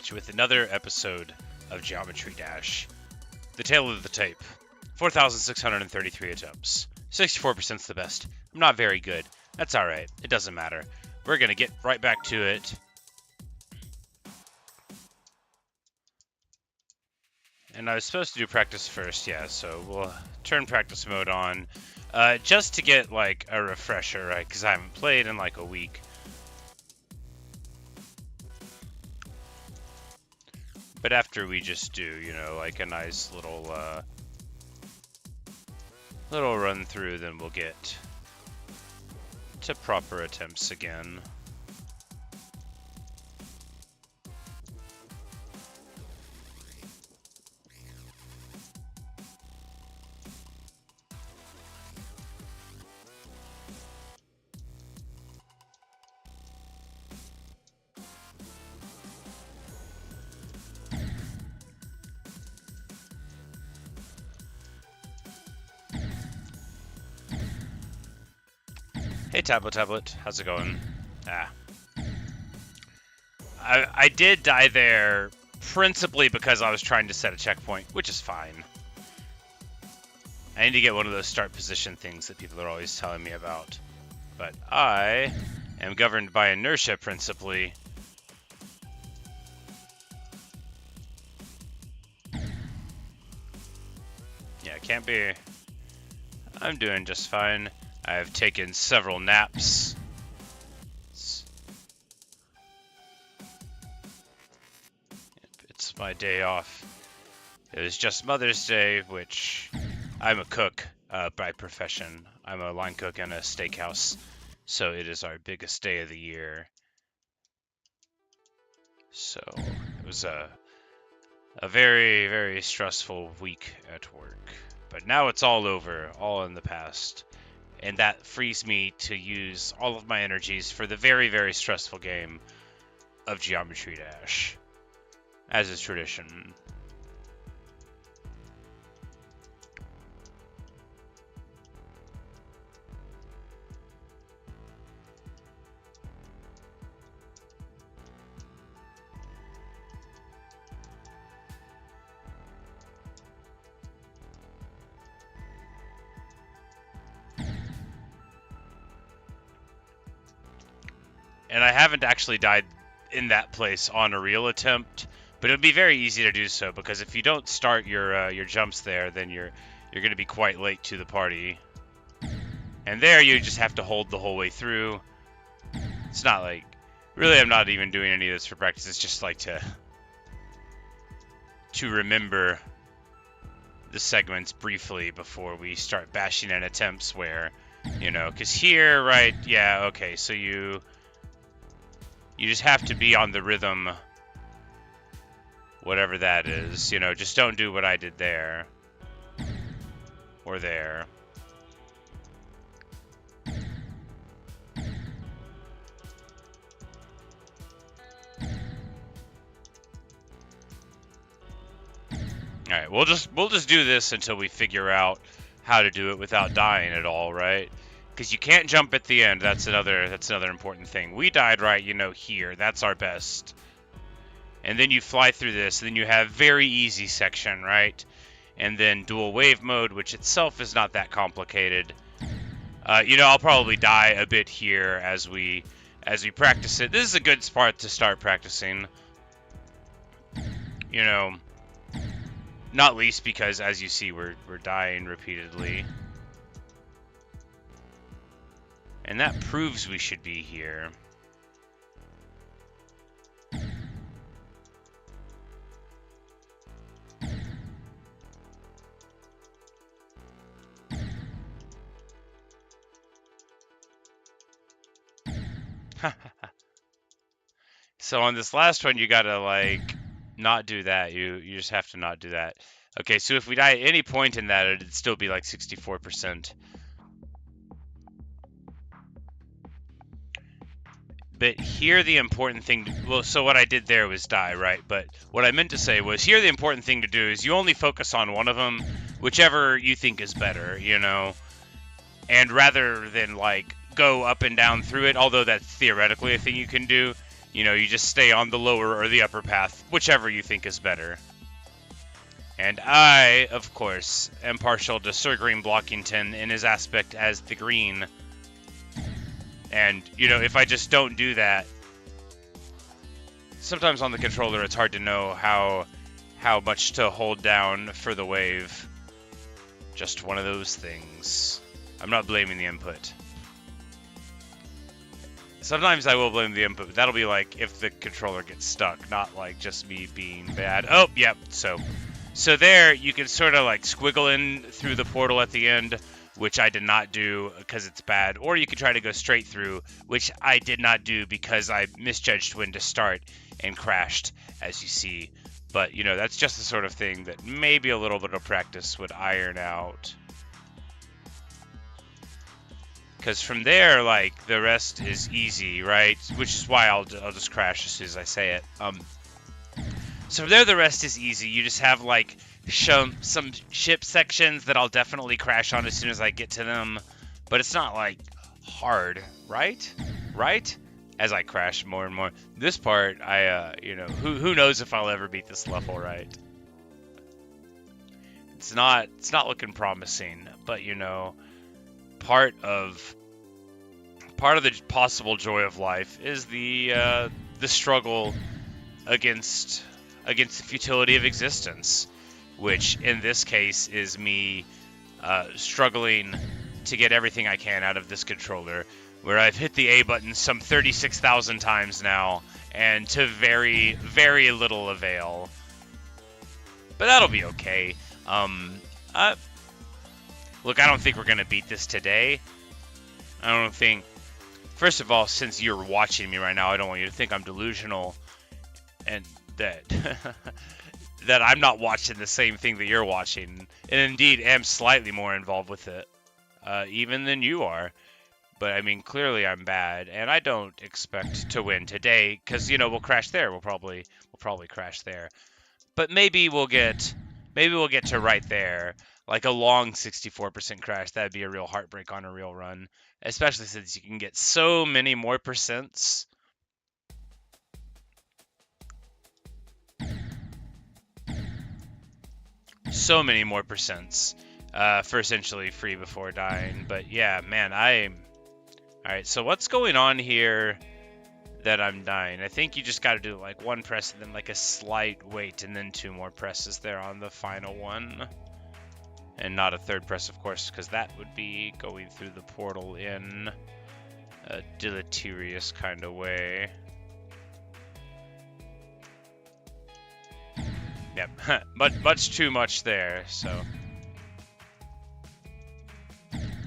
at you with another episode of Geometry Dash. The tale of the tape. 4,633 attempts. 64% is the best. I'm not very good. That's alright. It doesn't matter. We're gonna get right back to it. And I was supposed to do practice first, yeah, so we'll turn practice mode on. Just to get, like, a refresher, right? Because I haven't played in, like, a week. But after we just do, you know, like a nice little run through, then we'll get to proper attempts again. Hey Tablet, how's it going? I did die there principally because I was trying to set a checkpoint, which is fine. I need to get one of those start position things that people are always telling me about. But I am governed by inertia principally. Yeah, can't be. I'm doing just fine. I've taken several naps. It's my day off. It was just Mother's Day, which I'm a cook by profession. I'm a line cook in a steakhouse, so it is our biggest day of the year. So it was a very, very stressful week at work. But now it's all over, all in the past. And that frees me to use all of my energies for the very, very stressful game of Geometry Dash, as is tradition. And I haven't actually died in that place on a real attempt, but it would be very easy to do so, because if you don't start your jumps there, then you're going to be quite late to the party. And there you just have to hold the whole way through. It's not like, really I'm not even doing any of this for practice, it's just like to remember the segments briefly before we start bashing in attempts where, you know, because here, right, yeah, okay, so you just have to be on the rhythm, whatever that is. You know, just don't do what I did there. Or there. Alright, we'll just do this until we figure out how to do it without dying at all, right? Because you can't jump at the end. That's another important thing. We died right, you know, here. That's our best. And then you fly through this, and then you have very easy section, right? And then dual wave mode, which itself is not that complicated. You know, I'll probably die a bit here as we practice it. This is a good spot to start practicing. You know, not least because, as you see, we're dying repeatedly. And that proves we should be here. So on this last one, you gotta, like, not do that. You just have to not do that. Okay, so if we die at any point in that, it'd still be like 64%. But here the important thing, well, so what I did there was die, right? But what I meant to say was here the important thing to do is you only focus on one of them, whichever you think is better, you know? And rather than, like, go up and down through it, although that's theoretically a thing you can do, You know, you just stay on the lower or the upper path, whichever you think is better. And I, of course, am partial to Sir Green Blockington in his aspect as the green. And, you know, if I just don't do that, sometimes on the controller it's hard to know how much to hold down for the wave. Just one of those things. I'm not blaming the input. Sometimes I will blame the input, but that'll be like if the controller gets stuck, not like just me being bad. Oh, yep, so there you can sort of like squiggle in through the portal at the end, which I did not do because it's bad, or you can try to go straight through, which I did not do because I misjudged when to start and crashed, as you see. But, you know, that's just the sort of thing that maybe a little bit of practice would iron out. Because from there, like, the rest is easy, right? Which is why I'll just crash as soon as I say it. So from there, the rest is easy. You just have, like, some ship sections that I'll definitely crash on as soon as I get to them. But it's not, like, hard, right? Right? As I crash more and more. This part, you know, who knows if I'll ever beat this level, right? It's not looking promising, but, you know, part of the possible joy of life is the struggle against the futility of existence, which in this case is me struggling to get everything I can out of this controller, where I've hit the A button some 36,000 times now, and to very, very little avail. But that'll be okay. Look, I don't think we're going to beat this today. I don't think... First of all, since you're watching me right now, I don't want you to think I'm delusional and that that I'm not watching the same thing that you're watching. And indeed, am slightly more involved with it, even than you are. But, I mean, clearly I'm bad, and I don't expect to win today, because, you know, we'll crash there. We'll probably crash there. But maybe we'll get to right there. Like a long 64% crash, that'd be a real heartbreak on a real run. Especially since you can get so many more percents. So many more percents for essentially free before dying. But yeah, man, Alright, so what's going on here that I'm dying? I think you just got to do like one press and then like a slight wait and then 2 more presses there on the final one. And not a 3rd press, of course, because that would be going through the portal in a deleterious kind of way. Yep, much too much there, so.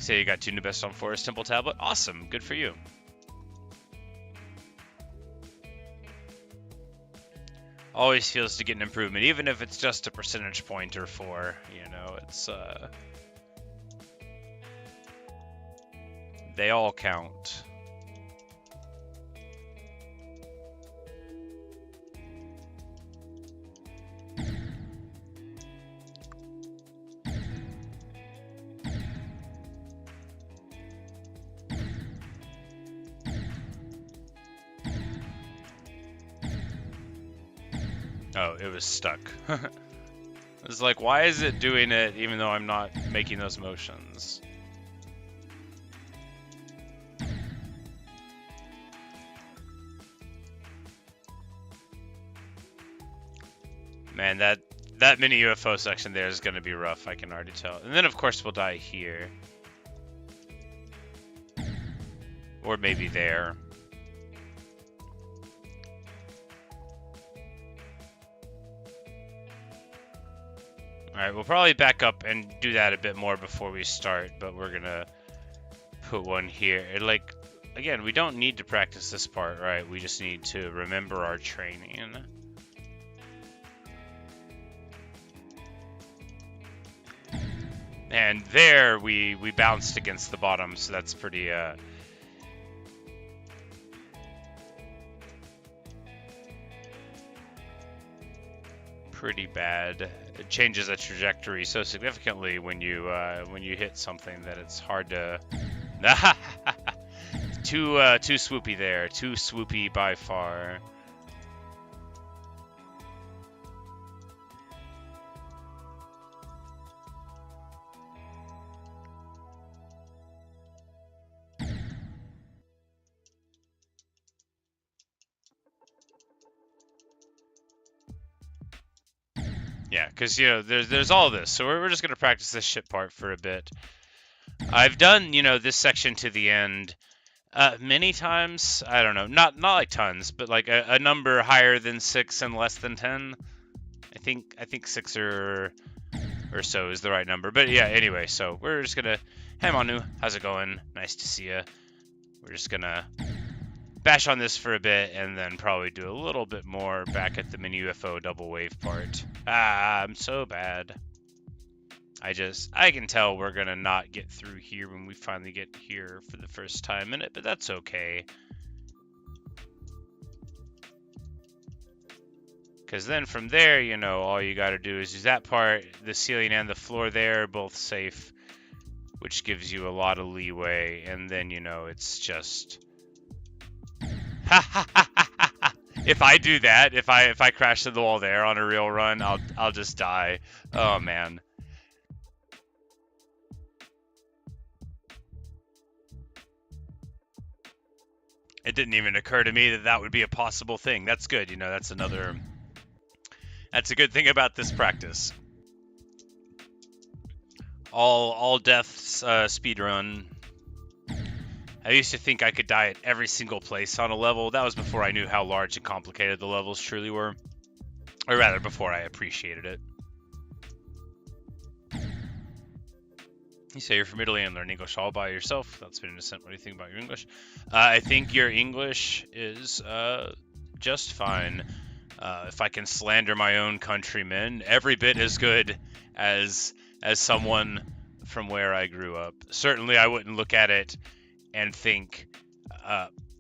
So you got 2 new best on Forest Temple Tablet? Awesome, good for you. Always feels to get an improvement, even if it's just a percentage point or 4, you know, it's, they all count. Oh, it was stuck. It's like, why is it doing it even though I'm not making those motions? Man, that mini UFO section there is going to be rough, I can already tell. And then, of course, we'll die here. Or maybe there. Alright, we'll probably back up and do that a bit more before we start, but we're gonna put one here. And like, again, we don't need to practice this part, right? We just need to remember our training. And there, we bounced against the bottom, so that's pretty, pretty bad. It changes the trajectory so significantly when you hit something that it's hard to too swoopy there. Too swoopy by far. Yeah, because, you know, there's all this. So we're just going to practice this ship part for a bit. I've done, you know, this section to the end many times. I don't know. Not like tons, but like a number higher than 6 and less than 10. I think 6 or so is the right number. But yeah, anyway, so we're just going to... Hey, Manu. How's it going? Nice to see you. We're just going to bash on this for a bit, and then probably do a little bit more back at the mini UFO double wave part. I'm so bad. I can tell we're gonna not get through here when we finally get here for the first time in it, but that's okay. Because then from there, you know, all you gotta do is use that part. The ceiling and the floor there are both safe, which gives you a lot of leeway, and then, you know, it's just... If I do that, if I crash to the wall there on a real run, I'll just die. Oh man. It didn't even occur to me that that would be a possible thing. That's good, you know, that's a good thing about this practice. All deaths speed run. I used to think I could die at every single place on a level. That was before I knew how large and complicated the levels truly were. Or rather, before I appreciated it. You say you're from Italy and learn English all by yourself. That's been innocent. What do you think about your English? I think your English is just fine. If I can slander my own countrymen, every bit as good as someone from where I grew up. Certainly, I wouldn't look at it and think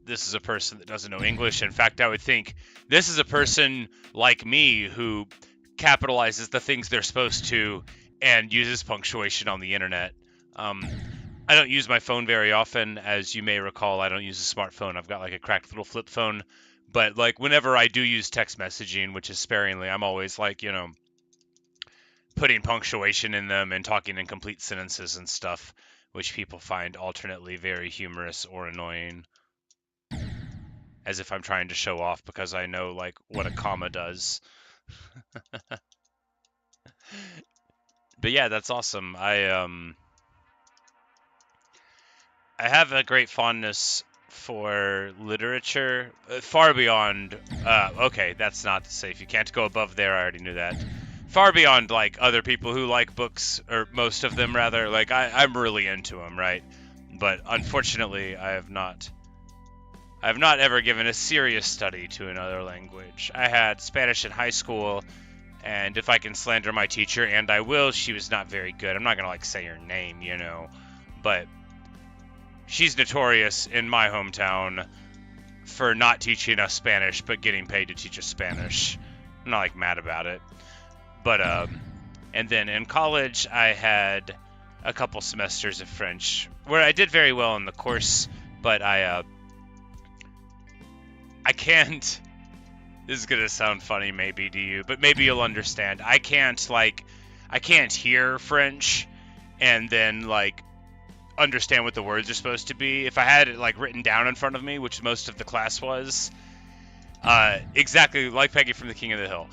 this is a person that doesn't know English. In fact, I would think this is a person like me who capitalizes the things they're supposed to and uses punctuation on the internet. I don't use my phone very often. As you may recall, I don't use a smartphone. I've got like a cracked little flip phone. But like whenever I do use text messaging, which is sparingly, I'm always like, you know, putting punctuation in them and talking in complete sentences and stuff, which people find alternately very humorous or annoying. As if I'm trying to show off because I know, like, what a comma does. But yeah, that's awesome. I have a great fondness for literature, far beyond... okay, that's not to say if you can't go above there, I already knew that. Far beyond, like, other people who like books, or most of them, rather. Like, I'm really into them, right? But unfortunately, I have not ever given a serious study to another language. I had Spanish in high school, and if I can slander my teacher, and I will, she was not very good. I'm not gonna, like, say her name, you know, but she's notorious in my hometown for not teaching us Spanish, but getting paid to teach us Spanish. I'm not, like, mad about it. But, and then in college, I had a couple semesters of French, where I did very well in the course, but I can't... This is gonna sound funny maybe to you, but maybe you'll understand. I can't hear French and then, like, understand what the words are supposed to be. If I had it, like, written down in front of me, which most of the class was, exactly like Peggy from The King of the Hill.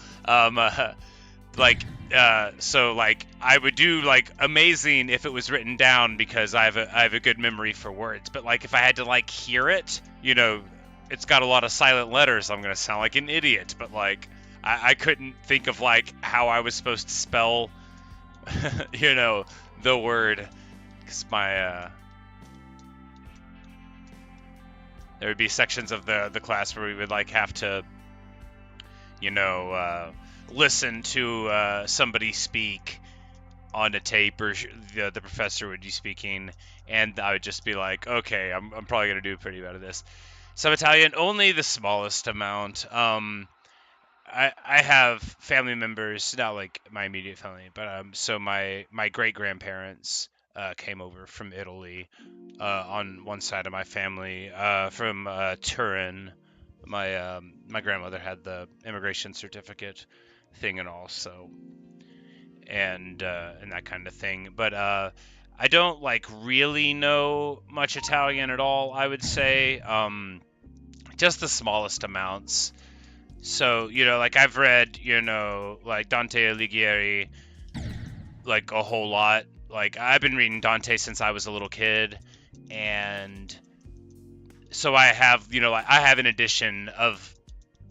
So, like, I would do, like, amazing if it was written down because I have a good memory for words. But, like, if I had to, like, hear it, you know, it's got a lot of silent letters. I'm going to sound like an idiot. But, like, I couldn't think of, like, how I was supposed to spell, you know, the word. Because my, there would be sections of the class where we would, like, have to, you know, listen to somebody speak on a tape, or the professor would be speaking, and I would just be like, okay, I'm probably going to do pretty bad at this. Some Italian, only the smallest amount. I have family members, not like my immediate family, but so my great grandparents came over from Italy on one side of my family, from Turin. My grandmother had the immigration certificate thing and all, so and that kind of thing. But I don't like really know much Italian at all. I would say just the smallest amounts. So like I've read like Dante Alighieri like a whole lot. Like I've been reading Dante since I was a little kid, and so I have I have an edition of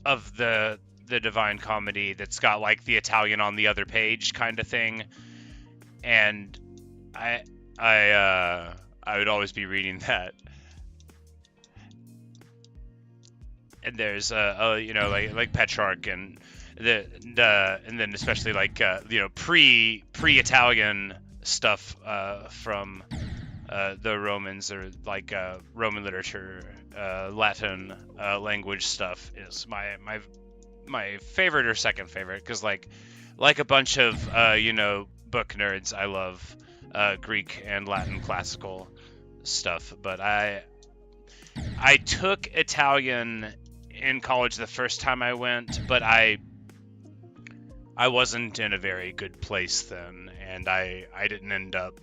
the Divine Comedy that's got like the Italian on the other page kind of thing, and I I would always be reading that. And there's like Petrarch and and then especially like pre Italian stuff from the Romans, or like Roman literature, Latin language stuff is my favorite or second favorite, because like a bunch of book nerds, I love Greek and Latin classical stuff. But I took Italian in college the first time I went, but I wasn't in a very good place then, and I didn't end up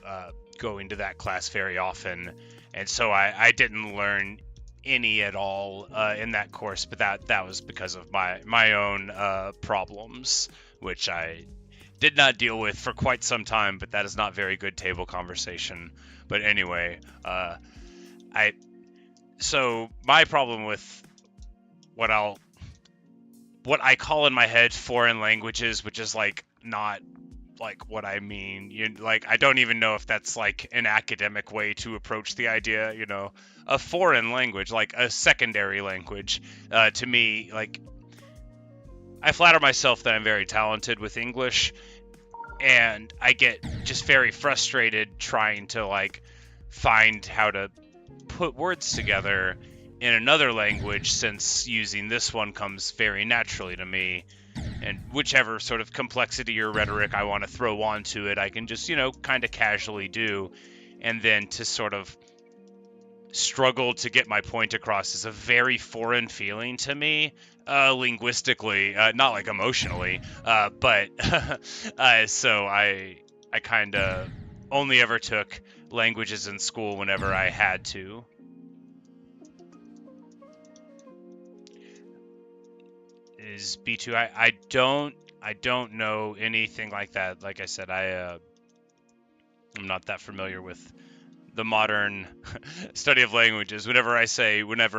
going to that class very often, and so I didn't learn any at all in that course. But that was because of my own problems, which I did not deal with for quite some time. But that is not very good table conversation. But anyway, so my problem with what I call in my head foreign languages, which is like not like what I mean. Like I don't even know if that's like an academic way to approach the idea. A foreign language, like a secondary language, to me, like I flatter myself that I'm very talented with English, and I get just very frustrated trying to like find how to put words together in another language, since using this one comes very naturally to me, and whichever sort of complexity or rhetoric I want to throw onto it, I can just kind of casually do. And then to sort of struggle to get my point across is a very foreign feeling to me, linguistically, not like emotionally, but so I kind of only ever took languages in school whenever I had to. Is B2? I don't know anything like that. Like I said, I'm not that familiar with the modern study of languages. Whenever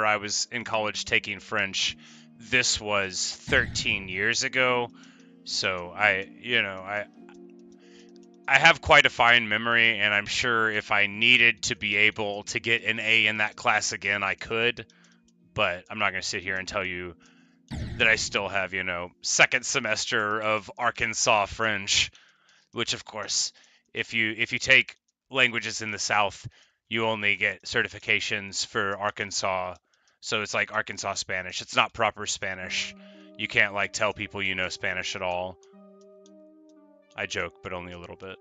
I was in college taking French, this was 13 years ago. So I have quite a fine memory, and I'm sure if I needed to be able to get an A in that class again, I could. But I'm not going to sit here and tell you that I still have, second semester of Arkansas French, which of course, if you take languages in the South, you only get certifications for Arkansas. So it's like Arkansas Spanish. It's not proper Spanish. You can't like tell people you know Spanish at all. I joke, but only a little bit.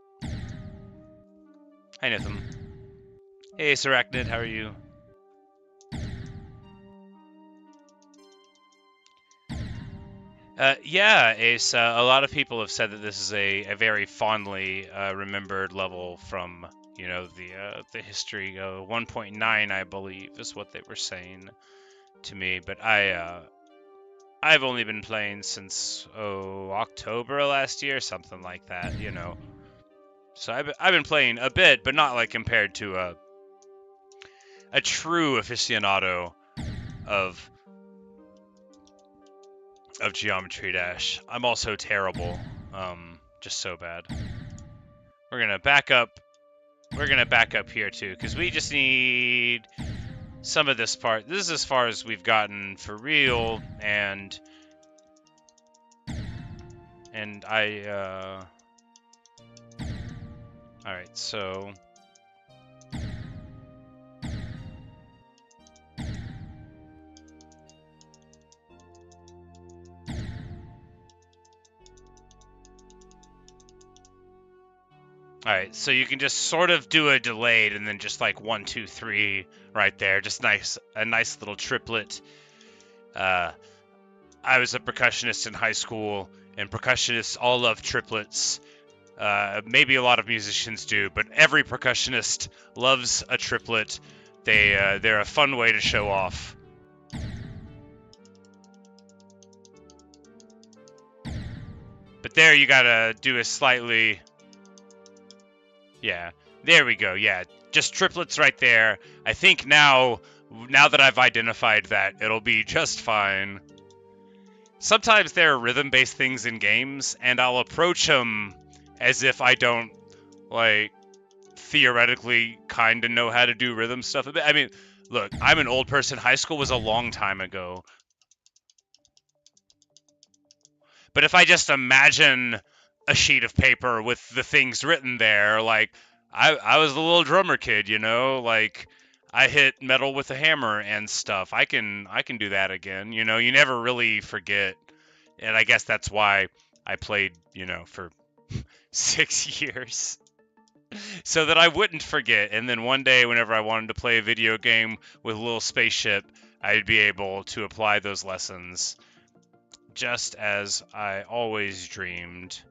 Hi, Nitham. Hey, Sarachnid, how are you? Yeah, Ace. A lot of people have said that this is a very fondly remembered level from the history. 1.9, I believe, is what they were saying to me. But I've only been playing since October last year, something like that. So I've been playing a bit, but not like compared to a true aficionado of Geometry Dash. I'm also terrible. Just so bad. We're gonna back up. We're gonna back up here too, because we just need some of this part. This is as far as we've gotten for real, and I. All right, so. Alright, so you can just sort of do a delayed and then just like 1, 2, 3 right there. Just a nice little triplet. I was a percussionist in high school, and percussionists all love triplets. Maybe a lot of musicians do, but every percussionist loves a triplet. They're a fun way to show off. But there you gotta do a slightly... Yeah, there we go, yeah. Just triplets right there. I think now that I've identified that, it'll be just fine. Sometimes there are rhythm-based things in games, and I'll approach them as if I don't, like, theoretically kind of know how to do rhythm stuff. I mean, look, I'm an old person. High school was a long time ago. But if I just imagine a sheet of paper with the things written there, like, I was a little drummer kid, you know, like, I hit metal with a hammer and stuff. I can do that again, you know, you never really forget. And I guess that's why I played, you know, for 6 years. So that I wouldn't forget, and then one day whenever I wanted to play a video game with a little spaceship, I'd be able to apply those lessons. Just as I always dreamed.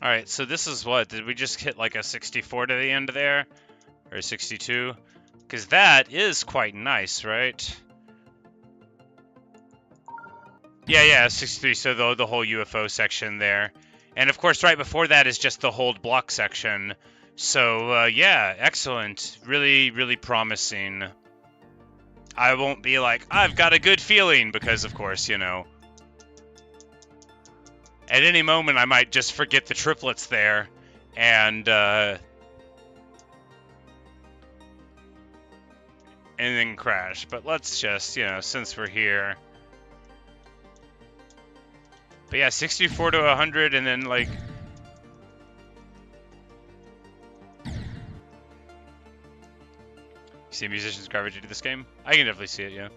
Alright, so this is what? Did we just hit like a 64 to the end there? Or 62? Because that is quite nice, right? Yeah, 63, so the whole UFO section there. And of course, right before that is just the hold block section. So, yeah, excellent. Really, really promising. I won't be like, I've got a good feeling, because of course, you know. At any moment, I might just forget the triplets there, and then crash. But let's just, you know, since we're here. But yeah, 64 to 100, and then, like... See musicians garbage into this game? I can definitely see it, yeah.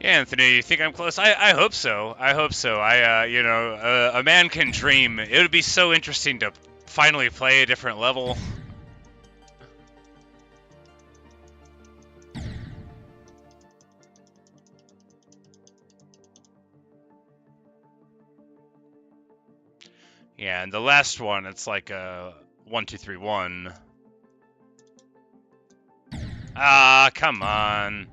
Yeah, Anthony, you think I'm close? I hope so. I hope so. You know, a man can dream. It would be so interesting to finally play a different level. Yeah, and the last one, it's like a 1, 2, 3, 1. Ah, come on.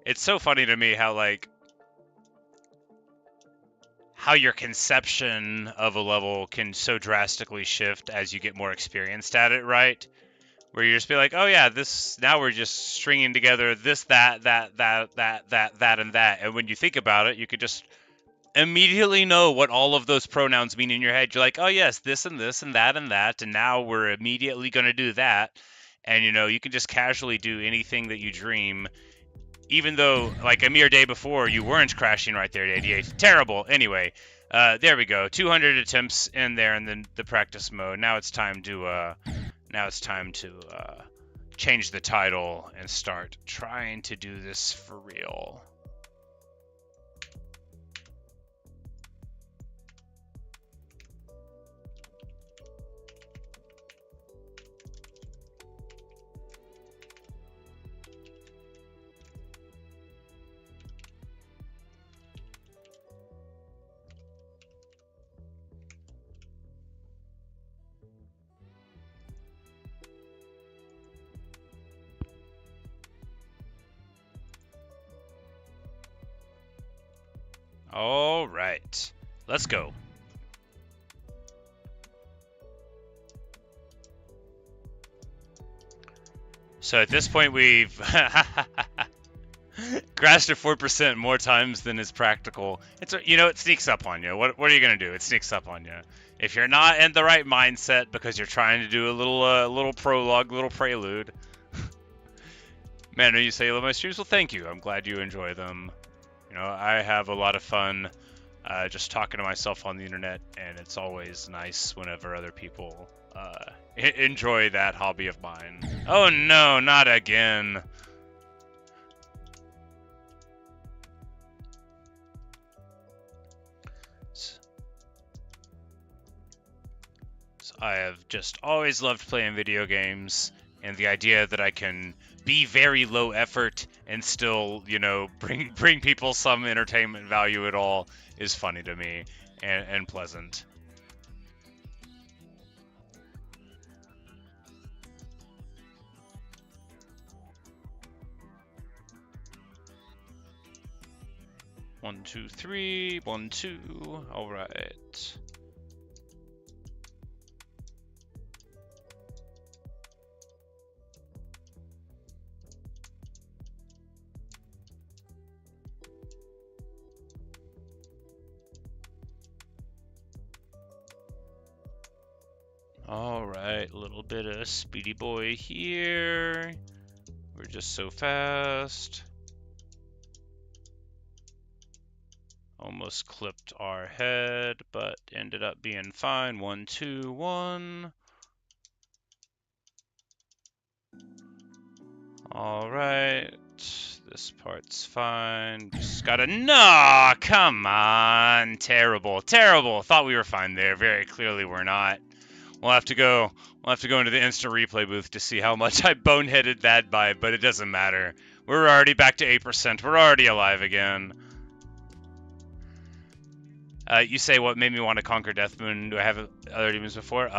It's so funny to me how, like, how your conception of a level can so drastically shift as you get more experienced at it, right? Where you just be like, oh yeah, now we're just stringing together this, that, and that. And when you think about it, you could just immediately know what all of those pronouns mean in your head. You're like, oh yes, this and that, and now we're immediately going to do that. And, you know, you can just casually do anything that you dream, even though, like, a mere day before, you weren't crashing right there at 88. Terrible. Anyway, there we go. 200 attempts in there, and then the practice mode. Now it's time to... change the title and start trying to do this for real. All right, let's go. So at this point, we've crashed at 4% more times than is practical. You know, it sneaks up on you. What are you gonna do? It sneaks up on you. If you're not in the right mindset because you're trying to do a little prologue, little prelude. Man, you say you love my streams? Well, thank you. I'm glad you enjoy them. You know, I have a lot of fun just talking to myself on the internet, and it's always nice whenever other people enjoy that hobby of mine. Oh no, not again. So I have just always loved playing video games, and the idea that I can be very low effort and still, you know, bring people some entertainment value at all is funny to me and pleasant. One, two, three, 1, 2. All right. All right, a little bit of speedy boy here. We're just so fast. Almost clipped our head, but ended up being fine. 1, 2, 1. All right, this part's fine. Just gotta, no, come on, terrible, terrible. Thought we were fine there. Very clearly we're not. We'll have to go into the instant replay booth to see how much I boneheaded that by, but it doesn't matter. We're already back to 8%. We're already alive again. You say what made me want to conquer Deathmoon? Do I have other demons before?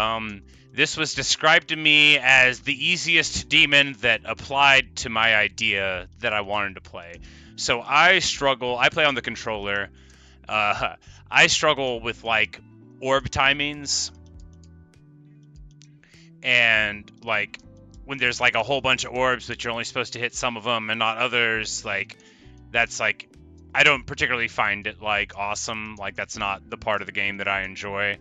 This was described to me as the easiest demon that applied to my idea that I wanted to play. So I struggle. I play on the controller. I struggle with like orb timings, and like when there's like a whole bunch of orbs, but you're only supposed to hit some of them and not others. Like that's like, I don't particularly find it like awesome. Like that's not the part of the game that I enjoy.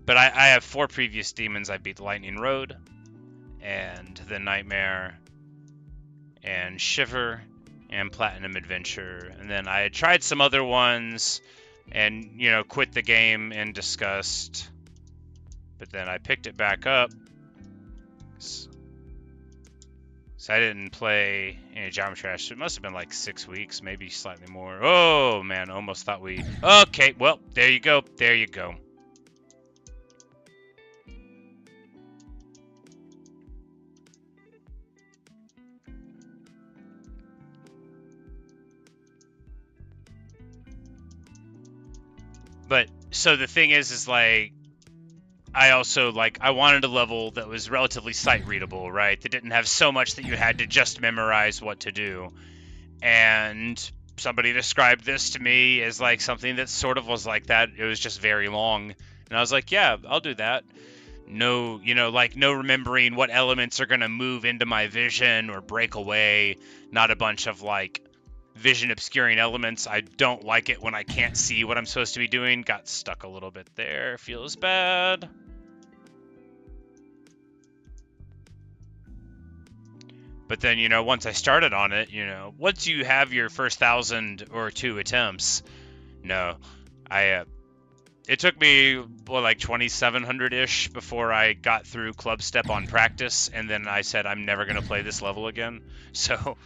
But I have 4 previous demons. I beat Lightning Road, and the Nightmare, and Shiver, and Platinum Adventure. And then I had tried some other ones, and you know, quit the game in disgust. But then I picked it back up. So I didn't play any Geometry Dash. It must have been like 6 weeks, maybe slightly more. Oh man, almost thought we... Okay, well, there you go. There you go. But, so the thing is like, I also, like, I wanted a level that was relatively sight-readable, right? That didn't have so much that you had to just memorize what to do. And somebody described this to me as, like, something that sort of was like that. It was just very long. And I was like, yeah, I'll do that. No, you know, like, no remembering what elements are going to move into my vision or break away. Not a bunch of, like, vision obscuring elements. I don't like it when I can't see what I'm supposed to be doing. Got stuck a little bit there. Feels bad. But then, you know, once I started on it, you know, once you have your first 1,000 or 2 attempts, no, it took me, well, like 2,700-ish before I got through Club Step on practice, and then I said I'm never going to play this level again. So,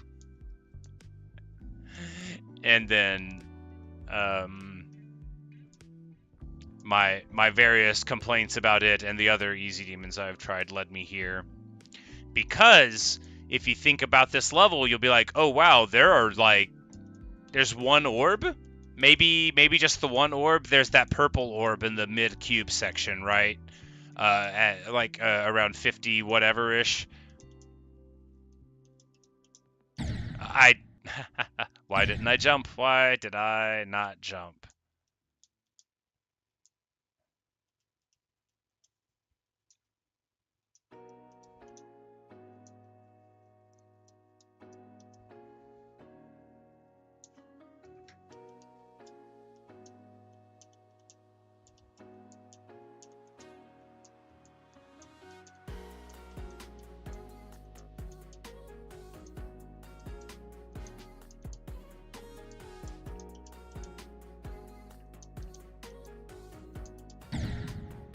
and then, my various complaints about it and the other easy demons I've tried led me here. Because if you think about this level, you'll be like, oh wow, there's one orb? Maybe just the one orb? There's that purple orb in the mid-cube section, right? At like around 50 whatever-ish. Why didn't I jump? Why did I not jump?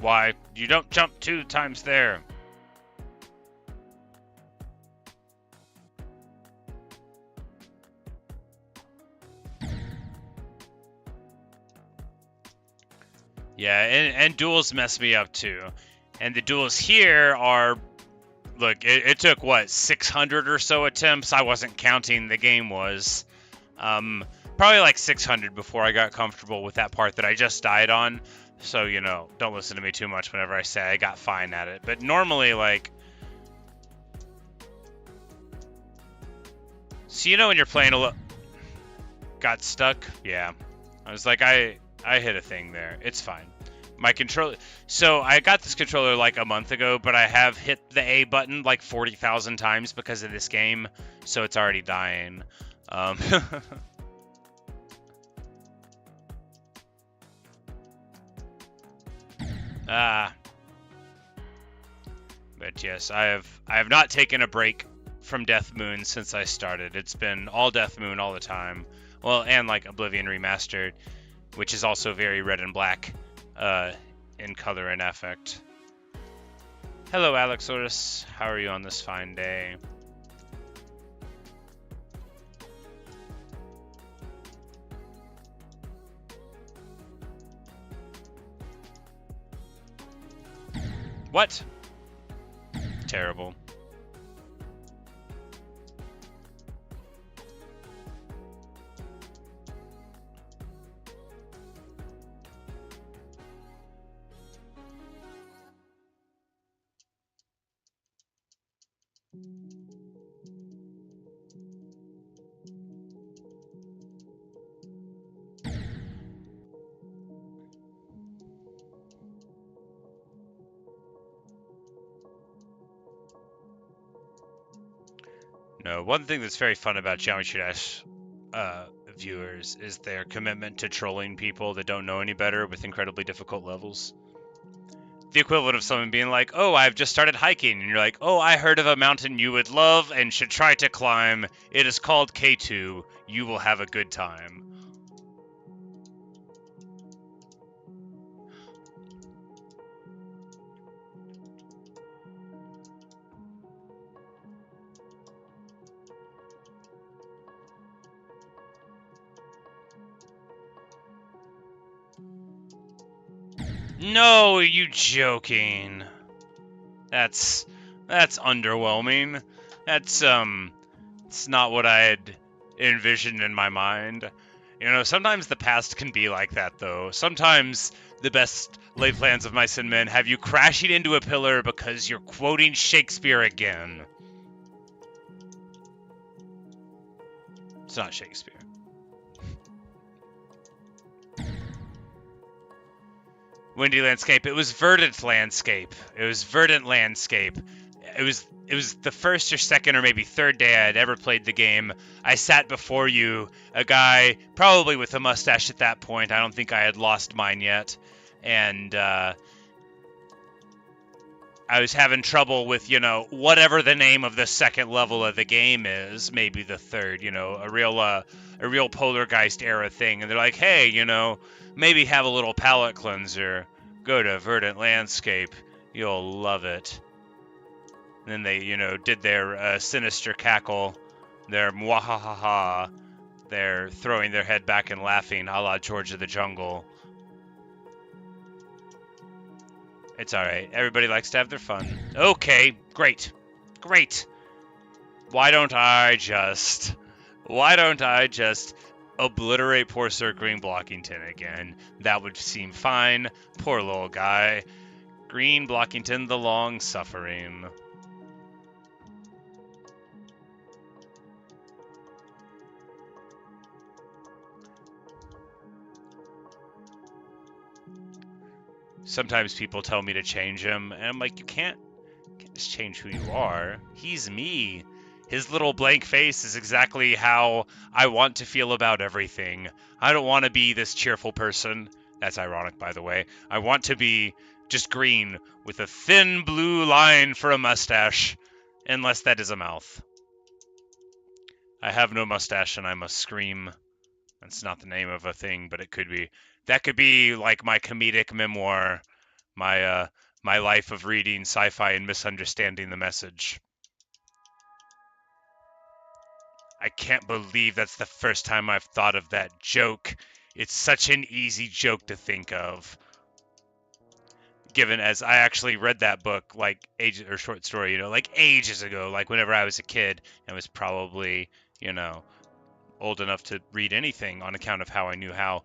Why? You don't jump 2 times there. Yeah, and duels mess me up too. And the duels here are, look, it took, what, 600 or so attempts? I wasn't counting, the game was. Probably like 600 before I got comfortable with that part that I just died on. So, you know, don't listen to me too much whenever I say I got fine at it. But normally, like... So, you know when you're playing a got stuck? Yeah. I was like, I hit a thing there. It's fine. My controller... So, I got this controller like a month ago, but I have hit the A button like 40,000 times because of this game. So, it's already dying. But yes, I have not taken a break from Death Moon since I started. It's been all Death Moon all the time. Well, and like Oblivion Remastered, which is also very red and black in color and affect. Hello, Alexorus. How are you on this fine day? What? Terrible. No, one thing that's very fun about Geometry Dash viewers is their commitment to trolling people that don't know any better with incredibly difficult levels. The equivalent of someone being like, oh, I've just started hiking, and you're like, oh, I heard of a mountain you would love and should try to climb. It is called K2. You will have a good time. No, are you joking? That's underwhelming. It's not what I had envisioned in my mind. You know, sometimes the past can be like that, though. Sometimes the best laid plans of mice and men have you crashing into a pillar because you're quoting Shakespeare again. It's not Shakespeare. Windy landscape. It was verdant landscape. It was verdant landscape. It was the first or second or maybe third day I had ever played the game. I sat before you, a guy probably with a mustache at that point. I don't think I had lost mine yet, and I was having trouble with, you know, whatever the name of the second level of the game is, maybe the third, you know, a real Poltergeist era thing. And they're like, hey, you know, maybe have a little palate cleanser. Go to Verdant Landscape. You'll love it. And then they, you know, did their sinister cackle, their mwahaha, they're throwing their head back and laughing, a la George of the Jungle. It's alright. Everybody likes to have their fun. Okay, great. Great. Why don't I just obliterate poor Sir Green Blockington again? That would seem fine. Poor little guy. Green Blockington the long-suffering. Sometimes people tell me to change him, and I'm like, you can't just change who you are. He's me. His little blank face is exactly how I want to feel about everything. I don't want to be this cheerful person. That's ironic, by the way. I want to be just green with a thin blue line for a mustache, unless that is a mouth. I have no mustache and I must scream. That's not the name of a thing, but it could be. That could be like my comedic memoir my my life of reading sci-fi and misunderstanding the message. I can't believe that's the first time I've thought of that joke. It's such an easy joke to think of. Given as I actually read that book like ages or short story, like ages ago, like whenever I was a kid and was probably, old enough to read anything on account of how I knew how.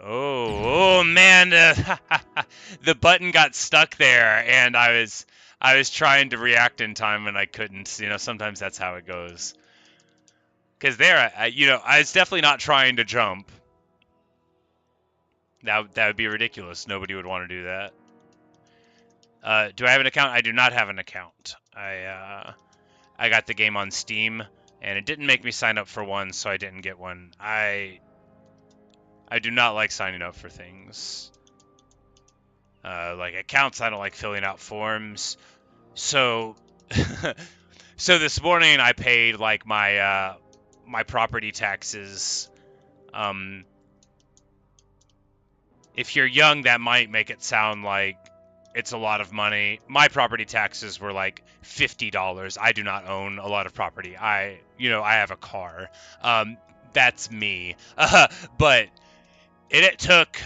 Oh man, the button got stuck there, and I was trying to react in time and I couldn't. Sometimes that's how it goes. Because there, I was definitely not trying to jump. That would be ridiculous. Nobody would want to do that. Do I have an account? I do not have an account. I got the game on Steam, and it didn't make me sign up for one, so I didn't get one. I do not like signing up for things. Like accounts, I don't like filling out forms. So, so this morning I paid like my my property taxes. If you're young, that might make it sound like it's a lot of money. My property taxes were like $50. I do not own a lot of property. I have a car. That's me. But it took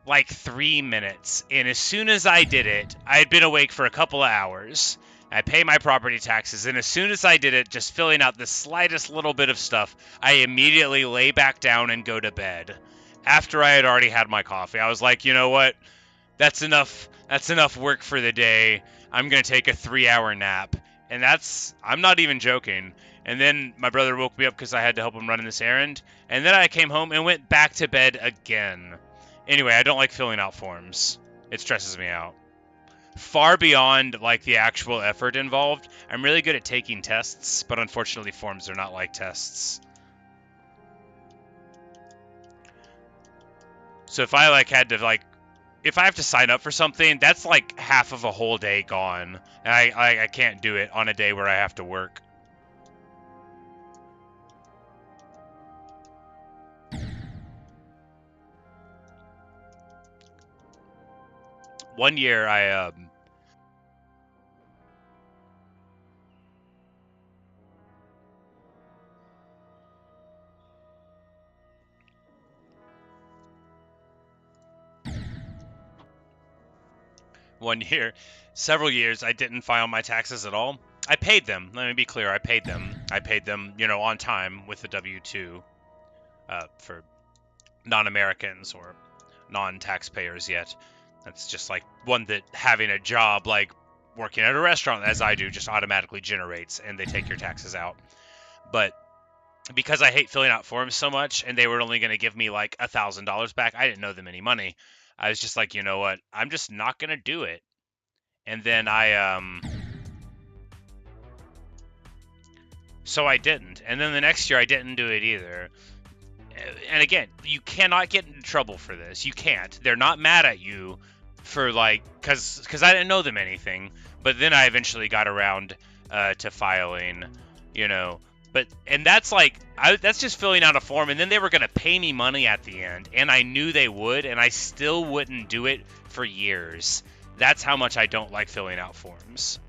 like 3 minutes, and as soon as I did it, I had been awake for a couple of hours. I pay my property taxes, and as soon as I did it, just filling out the slightest little bit of stuff, I immediately lay back down and go to bed. After I had already had my coffee, I was like, you know what? That's enough. That's enough work for the day. I'm gonna take a 3-hour nap, and I'm not even joking. And then my brother woke me up because I had to help him run this errand, and then I came home and went back to bed again. Anyway, I don't like filling out forms. It stresses me out. Far beyond like the actual effort involved, I'm really good at taking tests, but unfortunately forms are not like tests. So if I if I have to sign up for something, that's like half of a whole day gone, and I can't do it on a day where I have to work. One year several years, I didn't file my taxes at all. I paid them. Let me be clear. I paid them. I paid them, on time with the W-2 for non-Americans or non-taxpayers yet. That's just like one that having a job like working at a restaurant, as I do, just automatically generates, and they take your taxes out. But because I hate filling out forms so much, and they were only going to give me like $1,000 back, I didn't know them any money. I was just like, you know what? I'm just not going to do it. And then so I didn't. And then the next year I didn't do it either. And again, you cannot get into trouble for this. You can't. They're not mad at you for like, cause I didn't know them anything. But then I eventually got around to filing, and that's like, that's just filling out a form, and then they were gonna pay me money at the end, and I knew they would, and I still wouldn't do it for years. That's how much I don't like filling out forms.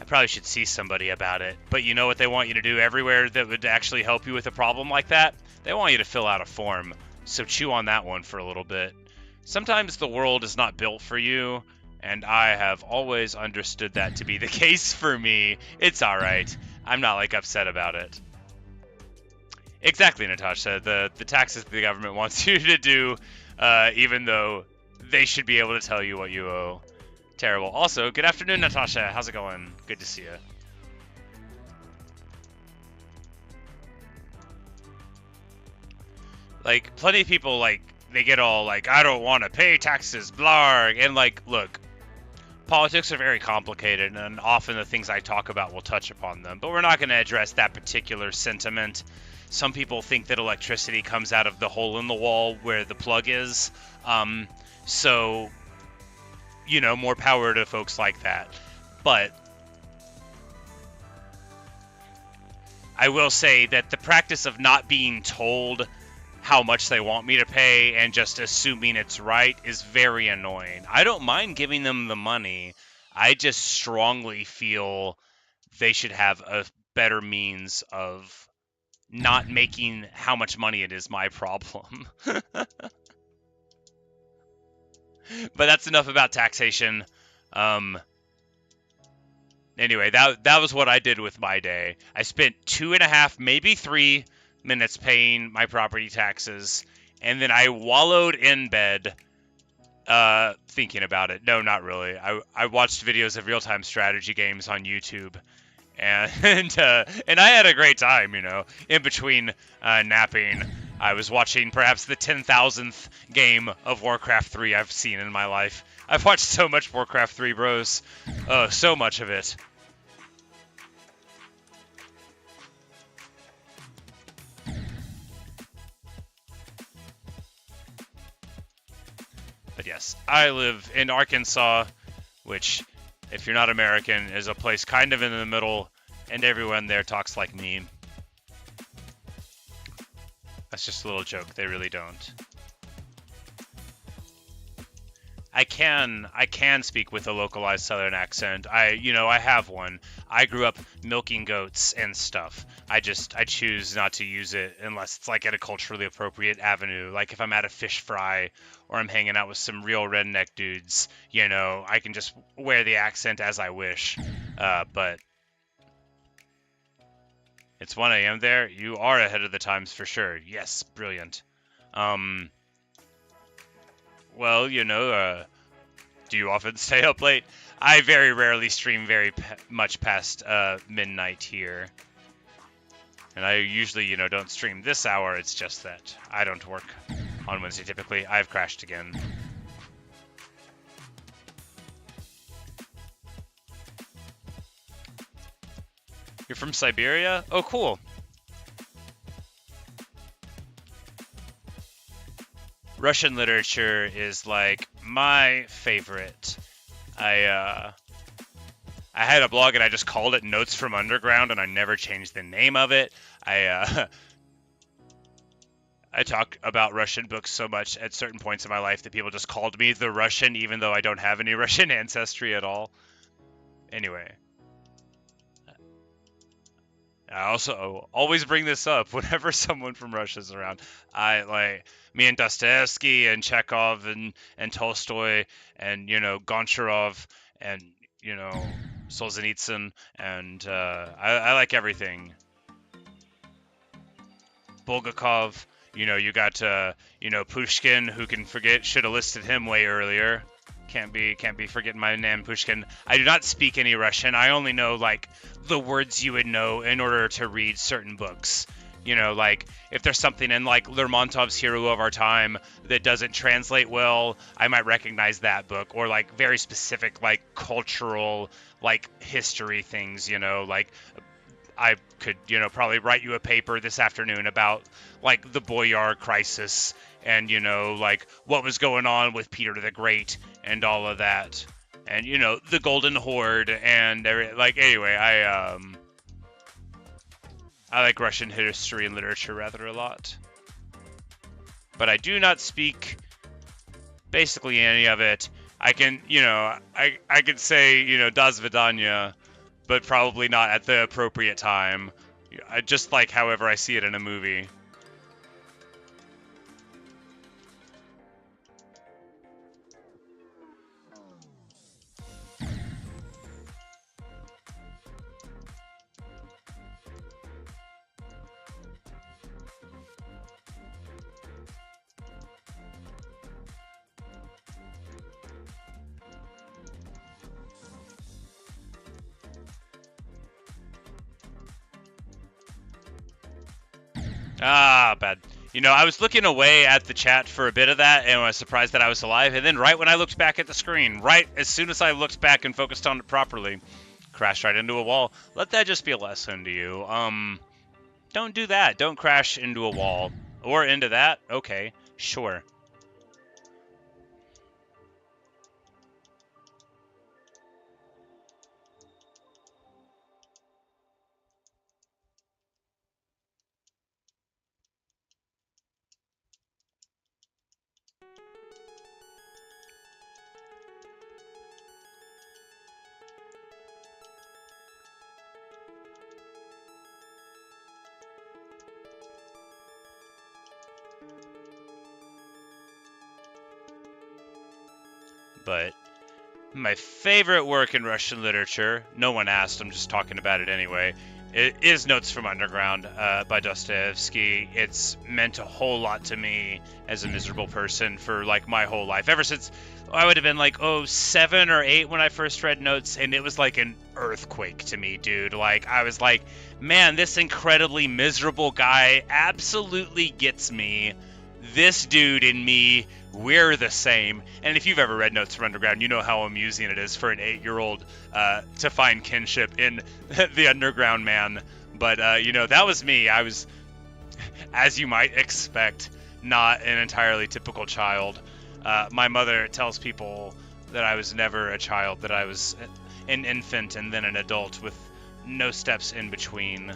I probably should see somebody about it, but you know what they want you to do everywhere that would actually help you with a problem like that? They want you to fill out a form, so chew on that one for a little bit. Sometimes the world is not built for you, and I have always understood that to be the case for me. It's alright. I'm not, like, upset about it. Exactly, Natasha. The taxes the government wants you to do, even though they should be able to tell you what you owe. Terrible. Also, good afternoon, Natasha. How's it going? Good to see you. Like, plenty of people, like, they get all, like, I don't want to pay taxes, blarg. And, like, look, politics are very complicated, and often the things I talk about will touch upon them. But we're not going to address that particular sentiment. Some people think that electricity comes out of the hole in the wall where the plug is. So, more power to folks like that. But I will say that the practice of not being told how much they want me to pay and just assuming it's right is very annoying. I don't mind giving them the money. I just strongly feel they should have a better means of not making how much money it is my problem. But that's enough about taxation. Anyway, that was what I did with my day. I spent 2.5, maybe 3 minutes paying my property taxes, and then I wallowed in bed, thinking about it. No, not really. I watched videos of real-time strategy games on YouTube, and and I had a great time. In between napping, I was watching perhaps the 10,000th game of Warcraft 3 I've seen in my life. I've watched so much Warcraft 3, bros. Oh, so much of it. But yes, I live in Arkansas, which, if you're not American, is a place kind of in the middle, and everyone there talks like me. That's just a little joke. They really don't. I can speak with a localized Southern accent. I have one. I grew up milking goats and stuff. I choose not to use it unless it's like at a culturally appropriate avenue. Like if I'm at a fish fry or I'm hanging out with some real redneck dudes, I can just wear the accent as I wish. But it's 1 a.m. there. You are ahead of the times for sure. Yes, brilliant. Well, do you often stay up late? I very rarely stream much past midnight here. And I usually, don't stream this hour. It's just that I don't work on Wednesday typically. I've crashed again. You're from Siberia? Oh, cool. Russian literature is like my favorite. I had a blog and I just called it Notes from Underground and I never changed the name of it. I talk about Russian books so much at certain points in my life that people just called me the Russian even though I don't have any Russian ancestry at all. Anyway. I also always bring this up whenever someone from Russia's around. Me and Dostoevsky and Chekhov and Tolstoy and, Goncharov and, Solzhenitsyn and I like everything. Bulgakov, you got, Pushkin, who can forget, should have listed him way earlier. Can't be forgetting my name, Pushkin. I do not speak any Russian. I only know, like, the words you would know in order to read certain books. Like, if there's something in, like, Lermontov's Hero of Our Time that doesn't translate well, I might recognize that book. Or, like, very specific, like, cultural, like, history things, like, I could, probably write you a paper this afternoon about, like, the Boyar crisis and, like, what was going on with Peter the Great and all of that. And, the Golden Horde and, anyway, I like Russian history and literature rather a lot. But I do not speak basically any of it. I can, I could say, Das Vidanya, but probably not at the appropriate time. Just like however I see it in a movie. Ah, bad. I was looking away at the chat for a bit of that, and I was surprised that I was alive. And then right when I looked back at the screen, right as soon as I looked back and focused on it properly, crashed right into a wall. Let that just be a lesson to you. Don't do that. Don't crash into a wall. Or into that. Okay, sure. But my favorite work in Russian literature, no one asked, I'm just talking about it anyway, it is Notes from Underground by Dostoevsky. It's meant a whole lot to me as a miserable person for like my whole life. Ever since I would have been like, 7 or 8 when I first read Notes, and it was like an earthquake to me, dude. Like, I was like, man, this incredibly miserable guy absolutely gets me. This dude and me, we're the same. And if you've ever read Notes from Underground, you know how amusing it is for an 8-year-old to find kinship in the Underground man. But, that was me. I was, as you might expect, not an entirely typical child. My mother tells people that I was never a child, that I was an infant and then an adult with no steps in between.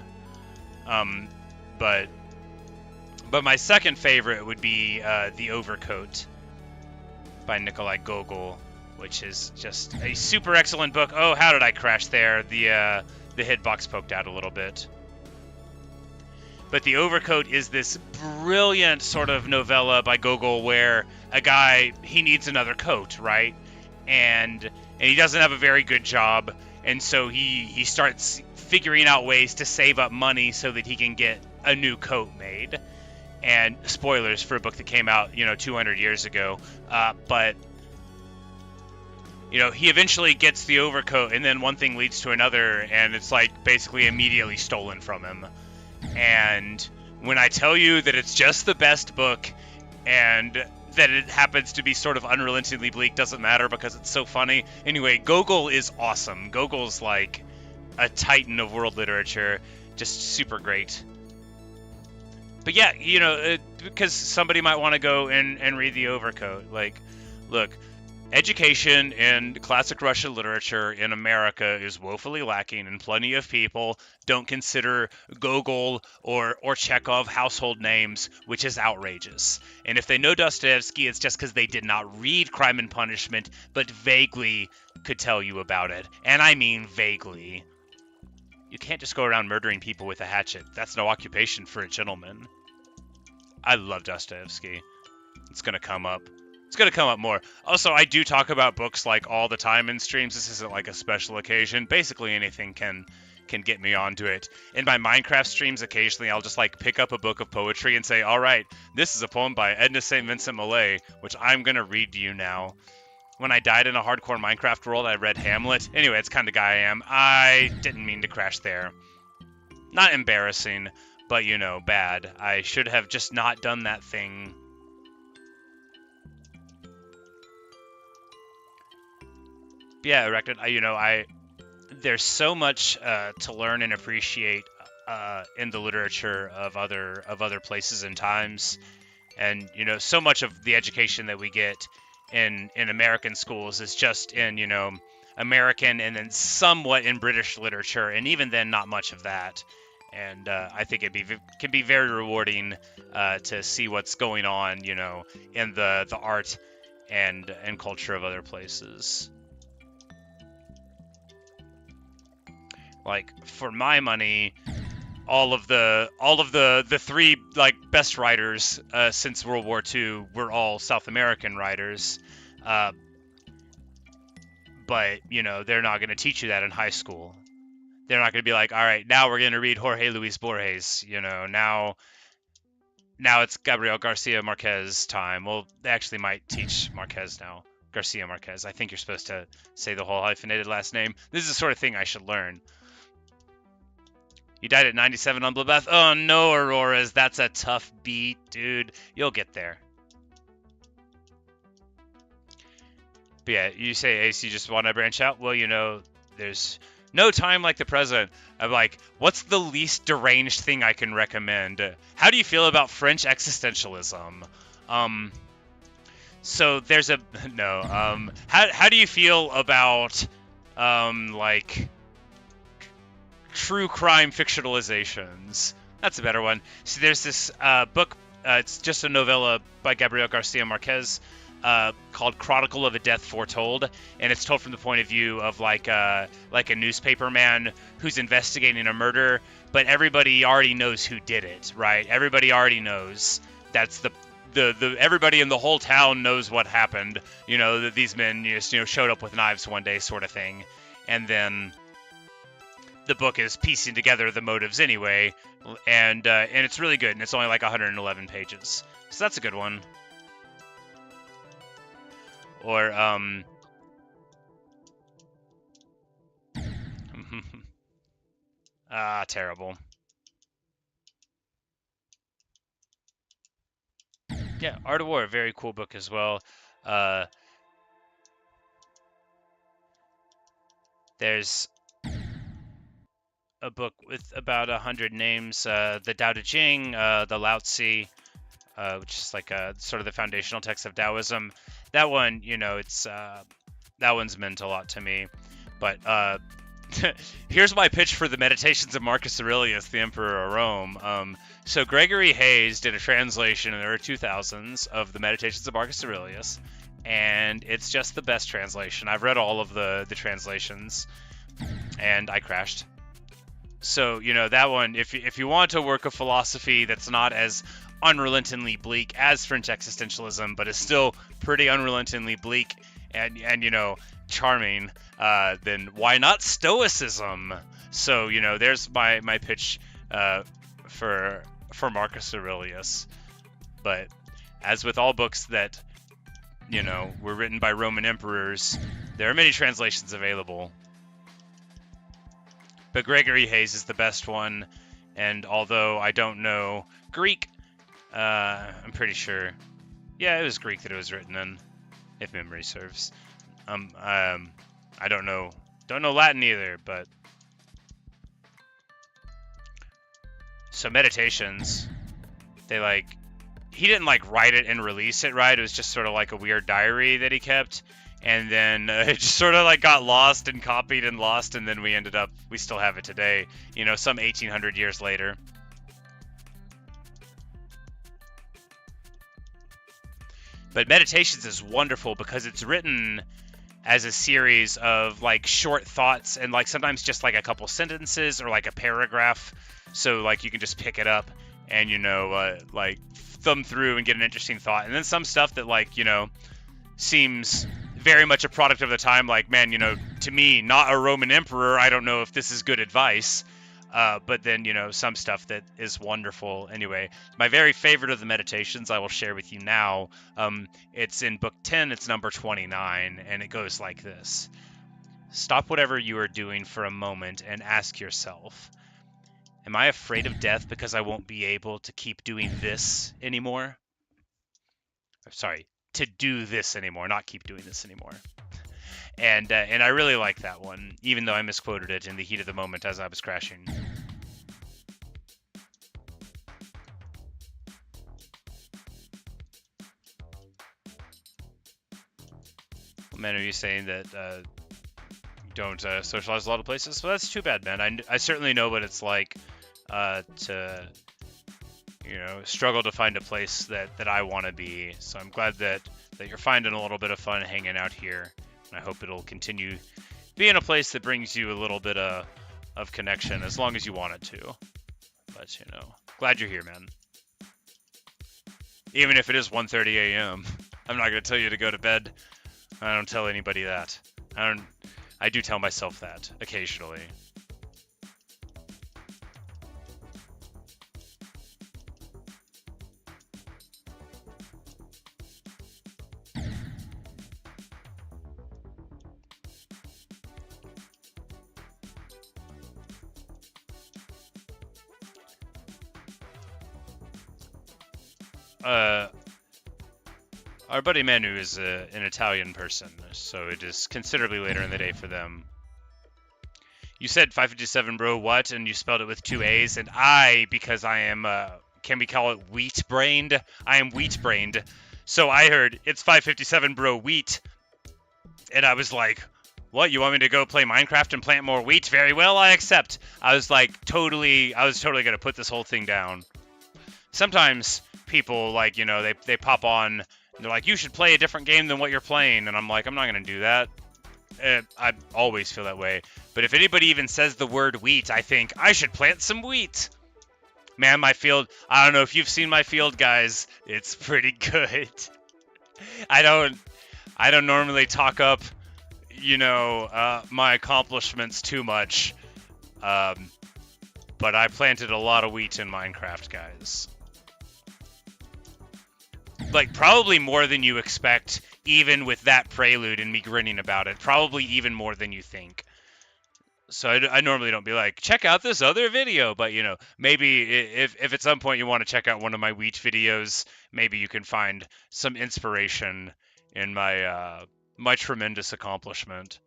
But my second favorite would be The Overcoat by Nikolai Gogol, which is just a super excellent book. Oh, how did I crash there? The hitbox poked out a little bit. But The Overcoat is this brilliant sort of novella by Gogol where a guy, he needs another coat, right? And he doesn't have a very good job, and so he starts figuring out ways to save up money so that he can get a new coat made. And spoilers for a book that came out, 200 years ago. But he eventually gets the overcoat, and then one thing leads to another, and it's like basically immediately stolen from him. And when I tell you that it's just the best book, and that it happens to be sort of unrelentingly bleak, doesn't matter because it's so funny. Anyway, Gogol is awesome. Gogol's like a titan of world literature, just super great. But yeah, because somebody might want to go and read The Overcoat. Like, look, education in classic Russian literature in America is woefully lacking, and plenty of people don't consider Gogol or Chekhov household names, which is outrageous. And if they know Dostoevsky, it's just because they did not read Crime and Punishment, but vaguely could tell you about it. And I mean vaguely. You can't just go around murdering people with a hatchet. That's no occupation for a gentleman. I love Dostoevsky. It's going to come up. It's going to come up more. Also, I do talk about books like all the time in streams. This isn't like a special occasion. Basically anything can get me onto it. In my Minecraft streams, occasionally I'll just like pick up a book of poetry and say, all right, this is a poem by Edna St. Vincent Millay, which I'm going to read to you now. When I died in a hardcore Minecraft world, I read Hamlet. Anyway, it's the kind of guy I am. I didn't mean to crash there. Not embarrassing, but, bad. I should have just not done that thing. Yeah, Erected, there's so much to learn and appreciate in the literature of other places and times. And, so much of the education that we get in American schools is just in, American and then somewhat in British literature, and even then not much of that. And I think it can be very rewarding to see what's going on, in the art and culture of other places. Like, for my money, all of the three like best writers since World War II were all South American writers, but they're not going to teach you that in high school. They're not going to be like, all right, now we're going to read Jorge Luis Borges. Now it's Gabriel Garcia Marquez time. Well, they actually might teach Marquez now. Garcia Marquez. I think you're supposed to say the whole hyphenated last name. This is the sort of thing I should learn. You died at 97 on Bloodbath? Oh no, Auroras, that's a tough beat, dude. You'll get there. But yeah, you say, Ace, you just want to branch out? Well, there's no time like the present. I'm like, what's the least deranged thing I can recommend? How do you feel about French existentialism? So there's a... No. How do you feel about, true crime fictionalizations? That's a better one. So there's this book, it's just a novella by Gabriel Garcia Marquez called Chronicle of a Death Foretold, and it's told from the point of view of like a newspaper man who's investigating a murder, but everybody already knows who did it, right? Everybody already knows that's the everybody in the whole town knows what happened. You know, that these men just, you know, showed up with knives one day, sort of thing, and then the book is piecing together the motives anyway, and it's really good, and it's only like 111 pages, so that's a good one. Or terrible. Yeah, Art of War, a very cool book as well. There's a book with about 100 names, the Tao Te Ching, the Lao Tzu, which is like sort of the foundational text of Taoism. That one, you know, it's that one's meant a lot to me. But here's my pitch for the Meditations of Marcus Aurelius, the Emperor of Rome. So Gregory Hayes did a translation in the early 2000s of the Meditations of Marcus Aurelius, and it's just the best translation. I've read all of the translations, and I crashed. So, you know, that one, if you want a work of philosophy that's not as unrelentingly bleak as French existentialism, but is still pretty unrelentingly bleak and you know, charming, then why not Stoicism? So, you know, there's my pitch for Marcus Aurelius. But as with all books that, you know, were written by Roman emperors, there are many translations available. But Gregory Hayes is the best one, and although I don't know Greek, I'm pretty sure, yeah, it was Greek that it was written in, if memory serves. I don't know Latin either, but so Meditations, he didn't like write it and release it, right? It was just sort of like a weird diary that he kept. And then it just sort of like got lost and copied and lost, and then we still have it today, you know, some 1800 years later. But Meditations is wonderful because it's written as a series of like short thoughts, and like sometimes just like a couple sentences or like a paragraph. So like you can just pick it up and, you know, like thumb through and get an interesting thought. And then some stuff that, like, you know, seems very much a product of the time, like, man, you know, to me, not a Roman emperor, I don't know if this is good advice. But then, you know, some stuff that is wonderful. Anyway, my very favorite of the Meditations I will share with you now. It's in book 10, it's number 29, and it goes like this. Stop whatever you are doing for a moment and ask yourself, am I afraid of death because I won't be able to keep doing this anymore? Sorry, to do this anymore, not keep doing this anymore. And I really like that one, even though I misquoted it in the heat of the moment as I was crashing. Man, are you saying that you don't socialize a lot of places? Well, that's too bad, man. I certainly know what it's like to, you know, struggle to find a place that I want to be. So I'm glad that you're finding a little bit of fun hanging out here. And I hope it'll continue being a place that brings you a little bit of connection, as long as you want it to. But, you know, glad you're here, man. Even if it is 1:30 a.m., I'm not going to tell you to go to bed. I don't tell anybody that. I do tell myself that occasionally. Our buddy Manu is an Italian person, so it is considerably later in the day for them. You said 557, bro, what? And you spelled it with 2 A's, and because I am, can we call it wheat-brained? I am wheat-brained. So I heard, it's 557, bro, wheat. And I was like, what, you want me to go play Minecraft and plant more wheat? Very well, I accept. I was totally going to put this whole thing down. Sometimes people, like, you know, they pop on, and they're like, you should play a different game than what you're playing. And I'm like, I'm not going to do that. I always feel that way. But if anybody even says the word wheat, I think, I should plant some wheat. Man, my field, I don't know if you've seen my field, guys. It's pretty good. I don't normally talk up, my accomplishments too much. But I planted a lot of wheat in Minecraft, guys. Like, probably more than you expect, even with that prelude and me grinning about it. Probably even more than you think. So I normally don't be like, check out this other video, but maybe if at some point you want to check out one of my wheat videos, maybe you can find some inspiration in my tremendous accomplishment.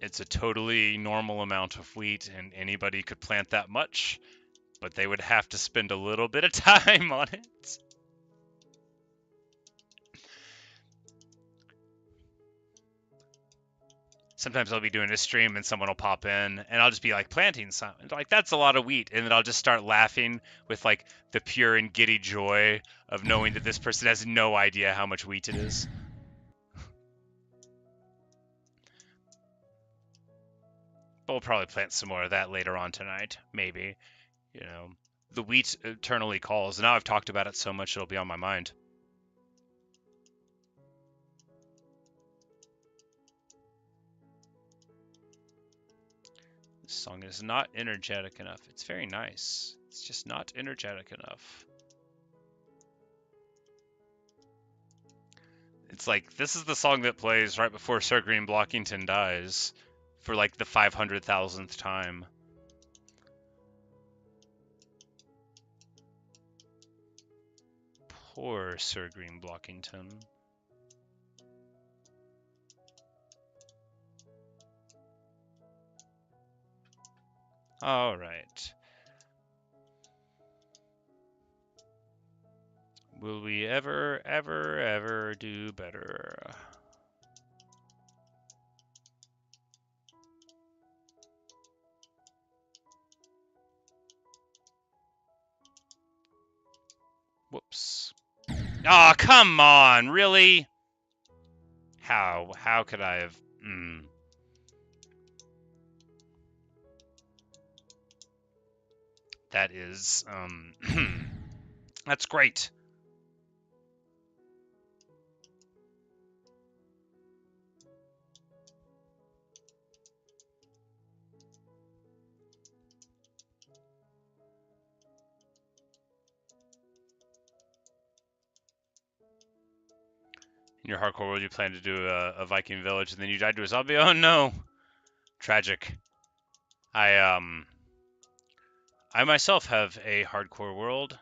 It's a totally normal amount of wheat, and anybody could plant that much, but they would have to spend a little bit of time on it. Sometimes I'll be doing a stream and someone will pop in and I'll just be like planting something. Like, that's a lot of wheat. And then I'll just start laughing with like the pure and giddy joy of knowing that this person has no idea how much wheat it is. But we'll probably plant some more of that later on tonight. Maybe. The wheat eternally calls. Now I've talked about it so much it'll be on my mind. This song is not energetic enough. It's very nice. It's just not energetic enough. It's like, this is the song that plays right before Sir Green Blockington dies for like the 500,000th time. Poor Sir Green Blockington. All right. Will we ever, ever, ever do better? Whoops. Oh, come on, really? How could I have... That is, that's great. In your hardcore world, you plan to do a Viking village, and then you died to a zombie? Oh, no. Tragic. I myself have a hardcore world.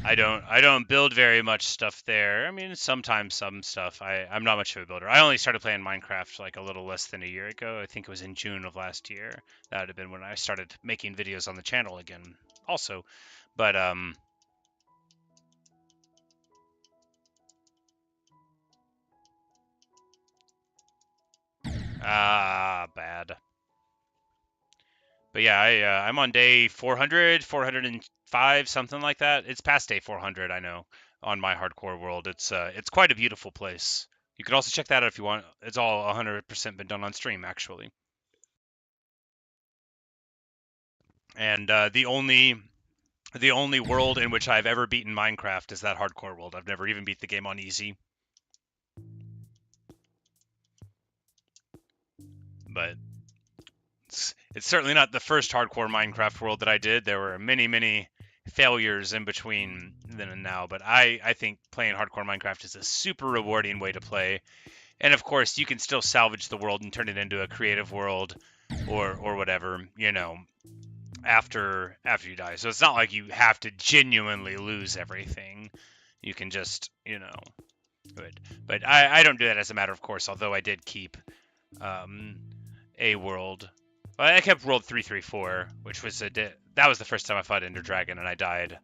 I don't build very much stuff there. I mean, sometimes some stuff. I'm not much of a builder. I only started playing Minecraft like a little less than a year ago. I think it was in June of last year. That would have been when I started making videos on the channel again also. But bad. But yeah, I'm on day 400, 405, something like that. It's past day 400, I know, on my hardcore world. It's quite a beautiful place. You could also check that out if you want. It's all 100% been done on stream, actually. And the only world in which I've ever beaten Minecraft is that hardcore world. I've never even beat the game on easy. But it's certainly not the first hardcore Minecraft world that I did. There were many, many failures in between then and now, but I think playing hardcore Minecraft is a super rewarding way to play. And of course, you can still salvage the world and turn it into a creative world or whatever, after you die. So it's not like you have to genuinely lose everything. You can just, But I don't do that as a matter of course, although I did keep a world. Well, I kept world 334, which was that was the first time I fought Ender Dragon, and I died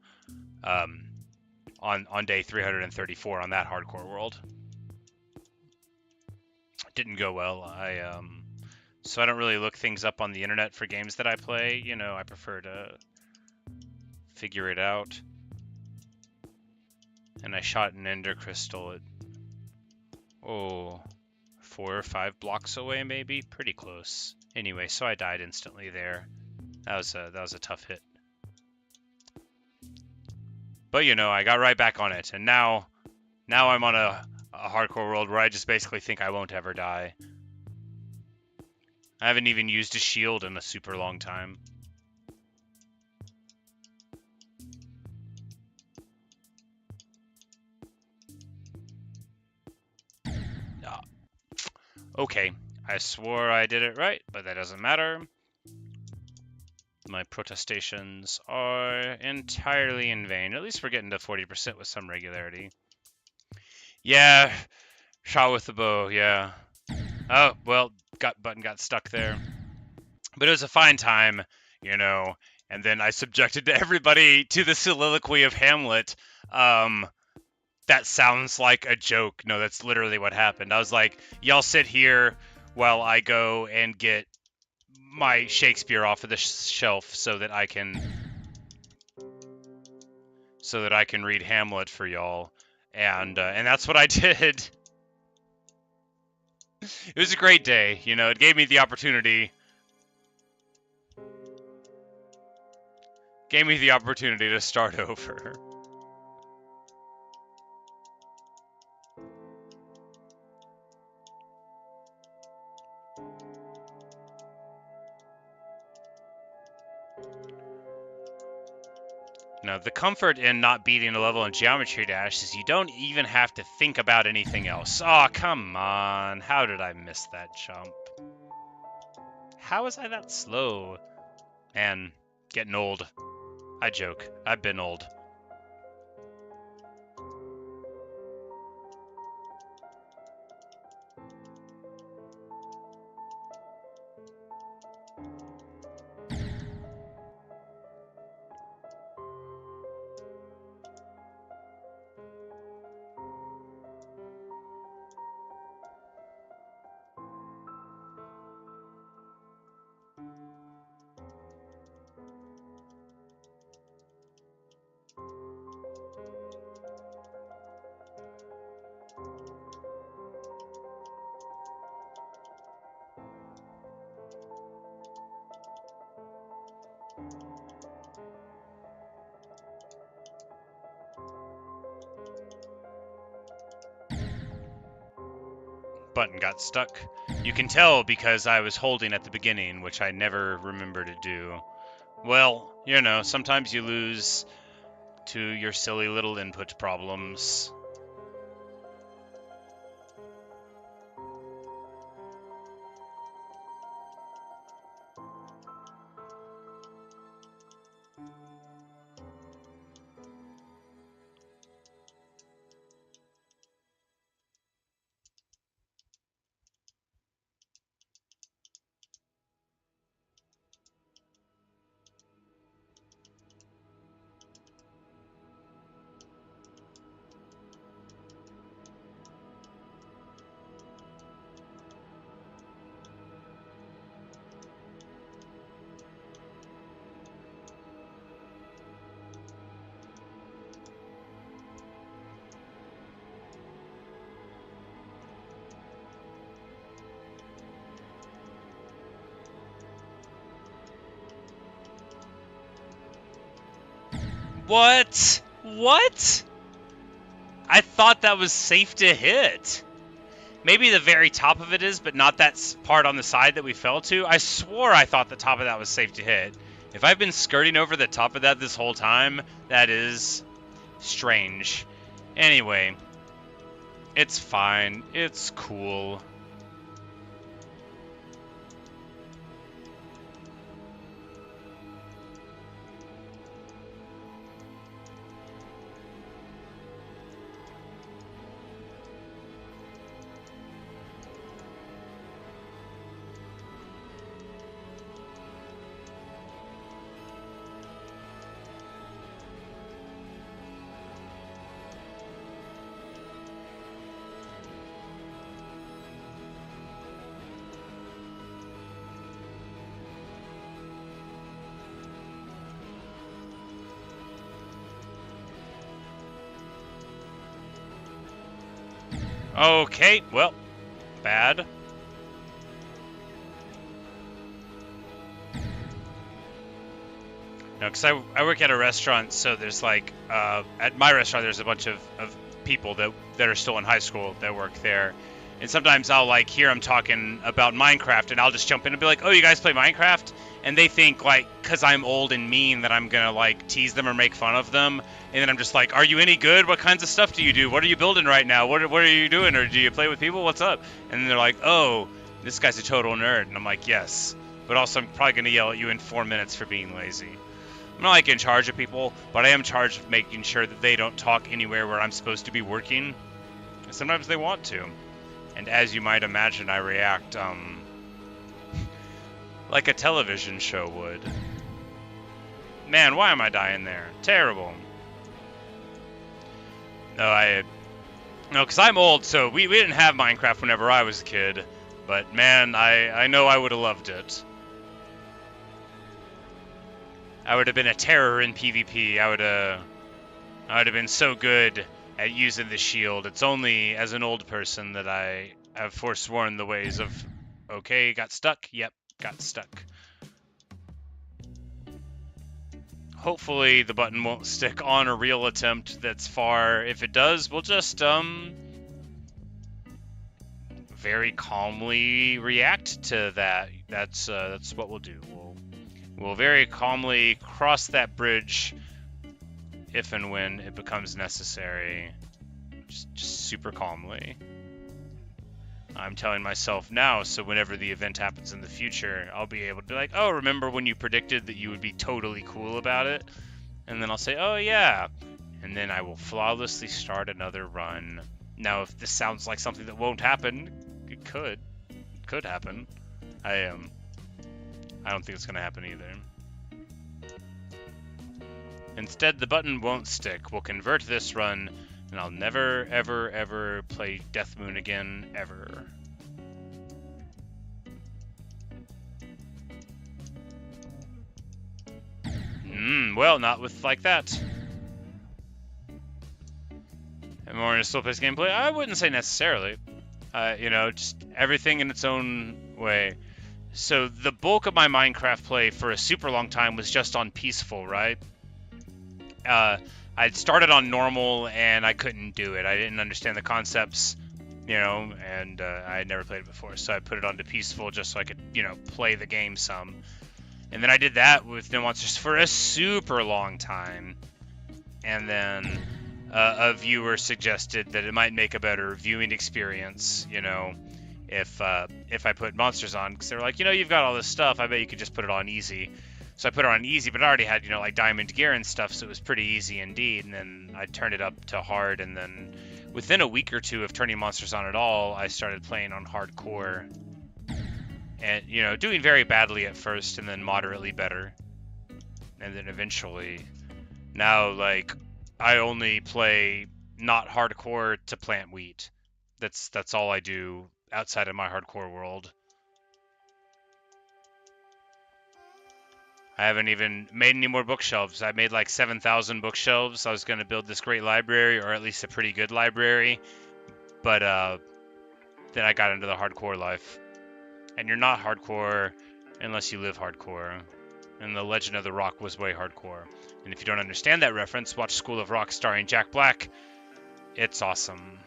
on day 334 on that hardcore world. It didn't go well. So I don't really look things up on the internet for games that I play. I prefer to figure it out. And I shot an Ender Crystal at 4 or 5 blocks away, maybe. Pretty close. Anyway, so I died instantly there. That was a tough hit. But you know, I got right back on it, and now I'm on a hardcore world where I just basically think I won't ever die. I haven't even used a shield in a super long time. Okay, I swore I did it right, but that doesn't matter. My protestations are entirely in vain. At least we're getting to 40% with some regularity. Yeah, shot with the bow, yeah. Oh, well, button got stuck there. But it was a fine time, you know, and then I subjected everybody to the soliloquy of Hamlet. That sounds like a joke. No, that's literally what happened. I was like, y'all sit here while I go and get my Shakespeare off of the shelf so that I can read Hamlet for y'all, and that's what I did. It was a great day, you know. It gave me the opportunity. To start over. Now, the comfort in not beating a level in Geometry Dash is you don't even have to think about anything else. Oh, come on. How did I miss that jump? How was I that slow? Man, getting old. I joke. I've been old. Button got stuck. You can tell because I was holding at the beginning, which I never remember to do. Well, you know, sometimes you lose to your silly little input problems. What? What? I thought that was safe to hit. Maybe the very top of it is, but not that part on the side that we fell to. I swore I thought the top of that was safe to hit. If I've been skirting over the top of that this whole time, that is strange. Anyway, it's fine. It's cool. Okay, well, bad. No, because I work at a restaurant, so there's like, at my restaurant there's a bunch of people that are still in high school that work there. And sometimes I'll like hear them talking about Minecraft, and I'll just jump in and be like, oh, you guys play Minecraft? And they think like, because I'm old and mean, that I'm going to like tease them or make fun of them. And then I'm just like, are you any good? What kinds of stuff do you do? What are you building right now? What are you doing? Or do you play with people? What's up? And they're like, oh, this guy's a total nerd. And I'm like, yes. But also I'm probably going to yell at you in 4 minutes for being lazy. I'm not like in charge of people, but I am in charge of making sure that they don't talk anywhere where I'm supposed to be working. Sometimes they want to. And as you might imagine, I react, like a television show would. Man, why am I dying there? Terrible. No, because I'm old, so we didn't have Minecraft whenever I was a kid. But man, I know I would have loved it. I would have been a terror in PvP. I would have been so good at using the shield. It's only as an old person that I have forsworn the ways of, okay, got stuck? Yep, got stuck. Hopefully the button won't stick on a real attempt that's far. If it does, we'll just, very calmly react to that. That's what we'll do. We'll very calmly cross that bridge if and when it becomes necessary. Just super calmly. I'm telling myself now, so whenever the event happens in the future, I'll be able to be like, oh, remember when you predicted that you would be totally cool about it? And then I'll say, oh, yeah. And then I will flawlessly start another run. Now, if this sounds like something that won't happen, it could. It could happen. I don't think it's going to happen either. Instead, the button won't stick. We'll convert this run, and I'll never, ever, ever play Death Moon again, ever. Well, not with like that. And more in a slow-paced gameplay? I wouldn't say necessarily. You know, just everything in its own way. So the bulk of my Minecraft play for a super long time was just on peaceful, right? I'd started on normal and I couldn't do it. I didn't understand the concepts, you know, and I had never played it before. So I put it onto peaceful just so I could, you know, play the game some. And then I did that with No Monsters for a super long time. And then a viewer suggested that it might make a better viewing experience, you know, if I put monsters on, because they were like, you know, you've got all this stuff, I bet you could just put it on easy. So I put it on easy, but I already had, you know, like diamond gear and stuff, so it was pretty easy indeed. And then I turned it up to hard, and then within a week or two of turning monsters on at all, I started playing on hardcore. And, you know, doing very badly at first, and then moderately better. And then eventually, now, like, I only play not hardcore to plant wheat. That's all I do outside of my hardcore world. I haven't even made any more bookshelves. I made like 7,000 bookshelves. I was going to build this great library, or at least a pretty good library. But then I got into the hardcore life. And you're not hardcore unless you live hardcore. And The Legend of the Rock was way hardcore. And if you don't understand that reference, watch School of Rock starring Jack Black. It's awesome.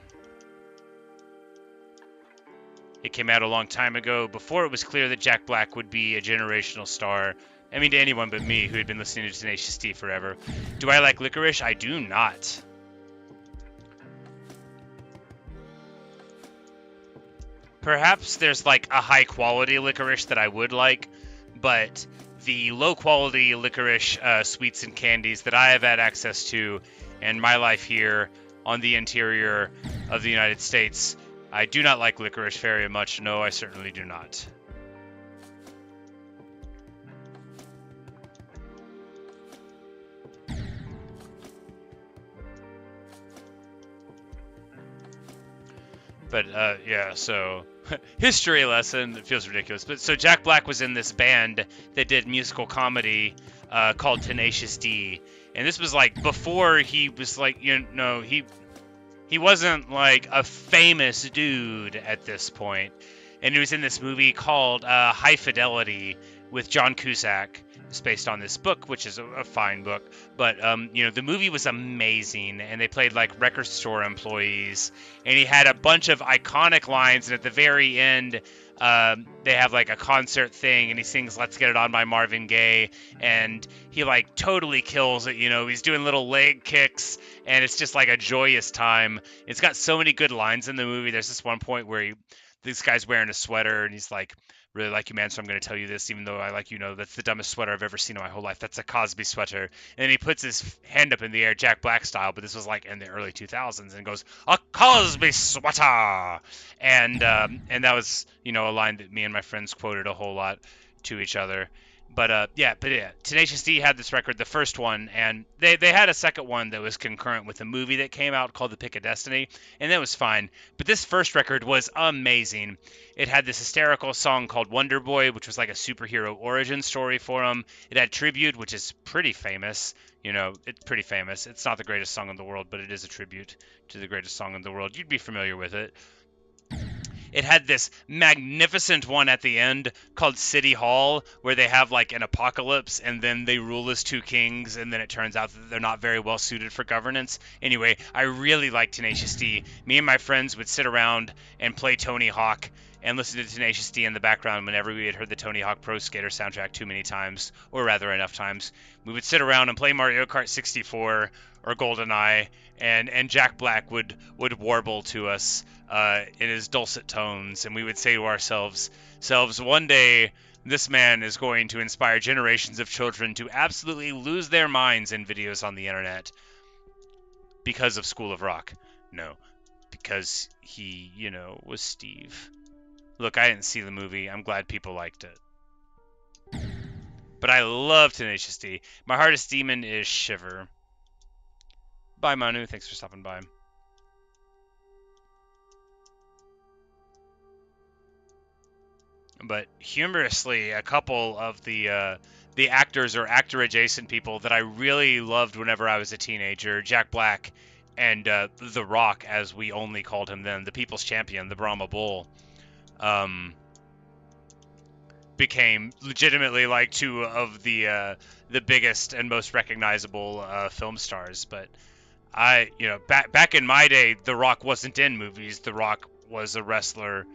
It came out a long time ago, before it was clear that Jack Black would be a generational star. I mean, to anyone but me, who had been listening to Tenacious D forever. Do I like licorice? I do not. Perhaps there's like a high quality licorice that I would like, but the low quality licorice sweets and candies that I have had access to in my life here on the interior of the United States, I do not like licorice very much. No, I certainly do not. But yeah, so history lesson. It feels ridiculous, but so Jack Black was in this band that did musical comedy called Tenacious D, and this was like before he was like, you know, he he wasn't like a famous dude at this point. And he was in this movie called High Fidelity with John Cusack. It's based on this book, which is a fine book. But the movie was amazing, and they played like record store employees, and he had a bunch of iconic lines. And at the very end, they have like a concert thing, and he sings "Let's Get It On" by Marvin Gaye, and he like totally kills it. He's doing little leg kicks, and it's just like a joyous time. It's got so many good lines in the movie. There's this one point where this guy's wearing a sweater, and he's like, "Really like you, man, so I'm going to tell you this, even though I like that's the dumbest sweater I've ever seen in my whole life. That's a Cosby sweater." And he puts his hand up in the air, Jack Black style, but this was like in the early 2000s, and goes, "A Cosby sweater!" And that was, a line that me and my friends quoted a whole lot to each other. But yeah, Tenacious D had this record, the first one, and they had a second one that was concurrent with a movie that came out called The Pick of Destiny, and that was fine. But this first record was amazing. It had this hysterical song called Wonder Boy, which was like a superhero origin story for him. It had Tribute, which is pretty famous. It's pretty famous. It's not the greatest song in the world, but it is a tribute to the greatest song in the world. You'd be familiar with it. It had this magnificent one at the end called City Hall, where they have like an apocalypse and then they rule as two kings, and then it turns out that they're not very well suited for governance. Anyway, I really liked Tenacious D. Me and my friends would sit around and play Tony Hawk and listen to Tenacious D in the background whenever we had heard the Tony Hawk Pro Skater soundtrack too many times, or rather enough times. We would sit around and play Mario Kart 64 or GoldenEye, and Jack Black would warble to us in his dulcet tones, and we would say to ourselves, one day this man is going to inspire generations of children to absolutely lose their minds in videos on the internet because of School of Rock. No, because he, was Steve. Look, I didn't see the movie. I'm glad people liked it. But I love Tenacious D. My hardest demon is Shiver. Bye, Manu. Thanks for stopping by. But humorously, a couple of the actors or actor-adjacent people that I really loved whenever I was a teenager, Jack Black and The Rock, as we only called him then, the People's Champion, the Brahma Bull, became legitimately like two of the biggest and most recognizable film stars. But back in my day, The Rock wasn't in movies. The Rock was a wrestler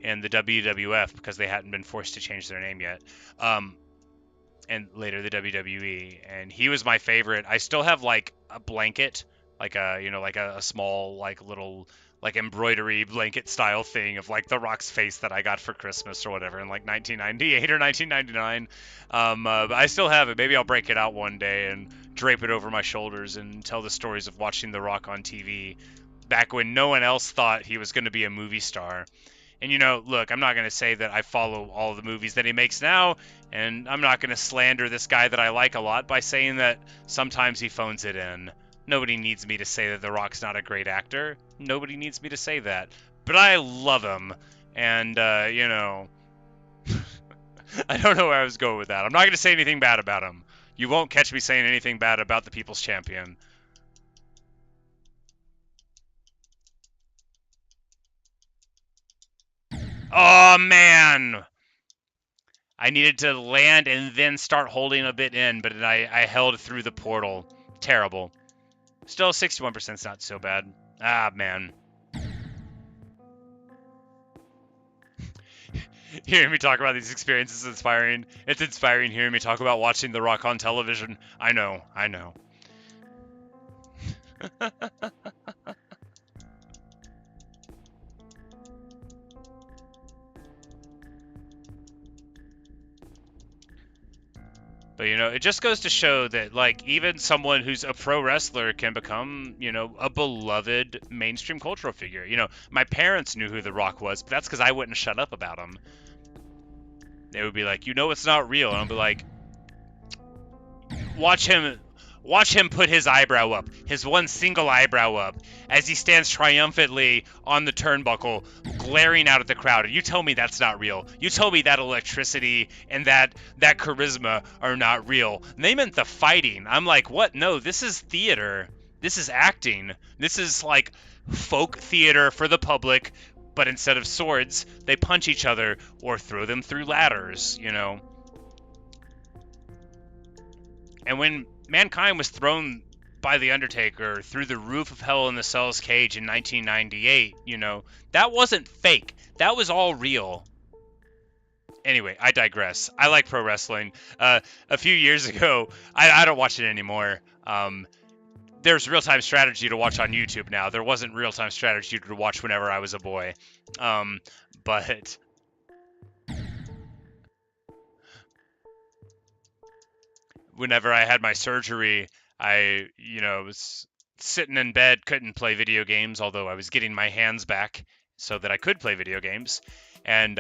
in the WWF because they hadn't been forced to change their name yet. And later the WWE, and he was my favorite. I still have like a blanket, like a small like little like embroidery blanket style thing of like The Rock's face that I got for Christmas or whatever in like 1998 or 1999. But I still have it. Maybe I'll break it out one day and drape it over my shoulders and tell the stories of watching The Rock on TV back when no one else thought he was going to be a movie star. And look, I'm not going to say that I follow all the movies that he makes now, and I'm not going to slander this guy that I like a lot by saying that sometimes he phones it in. Nobody needs me to say that The Rock's not a great actor. Nobody needs me to say that. But I love him, and, I don't know where I was going with that. I'm not going to say anything bad about him. You won't catch me saying anything bad about the People's Champion. Oh, man! I needed to land and then start holding a bit in, but I held through the portal. Terrible. Still, 61% is not so bad. Ah, man. Hearing me talk about these experiences is inspiring. It's inspiring hearing me talk about watching The Rock on television. I know. But, it just goes to show that, like, even someone who's a pro wrestler can become, a beloved mainstream cultural figure. My parents knew who The Rock was, but that's because I wouldn't shut up about him. They would be like, it's not real. And I'll be like, watch him put his eyebrow up, his one single eyebrow up, as he stands triumphantly on the turnbuckle, glaring out at the crowd. And you tell me that's not real. You tell me that electricity and that charisma are not real. And they meant the fighting. I'm like, what? No, this is theater. This is acting. This is like folk theater for the public, but instead of swords, they punch each other or throw them through ladders, you know. And when Mankind was thrown by The Undertaker through the roof of Hell in the Cell's cage in 1998, you know, that wasn't fake. That was all real. Anyway, I digress. I like pro wrestling. A few years ago, I don't watch it anymore. There's real-time strategy to watch on YouTube now. There wasn't real-time strategy to watch whenever I was a boy. But whenever I had my surgery, I, was sitting in bed, couldn't play video games, although I was getting my hands back so that I could play video games. And,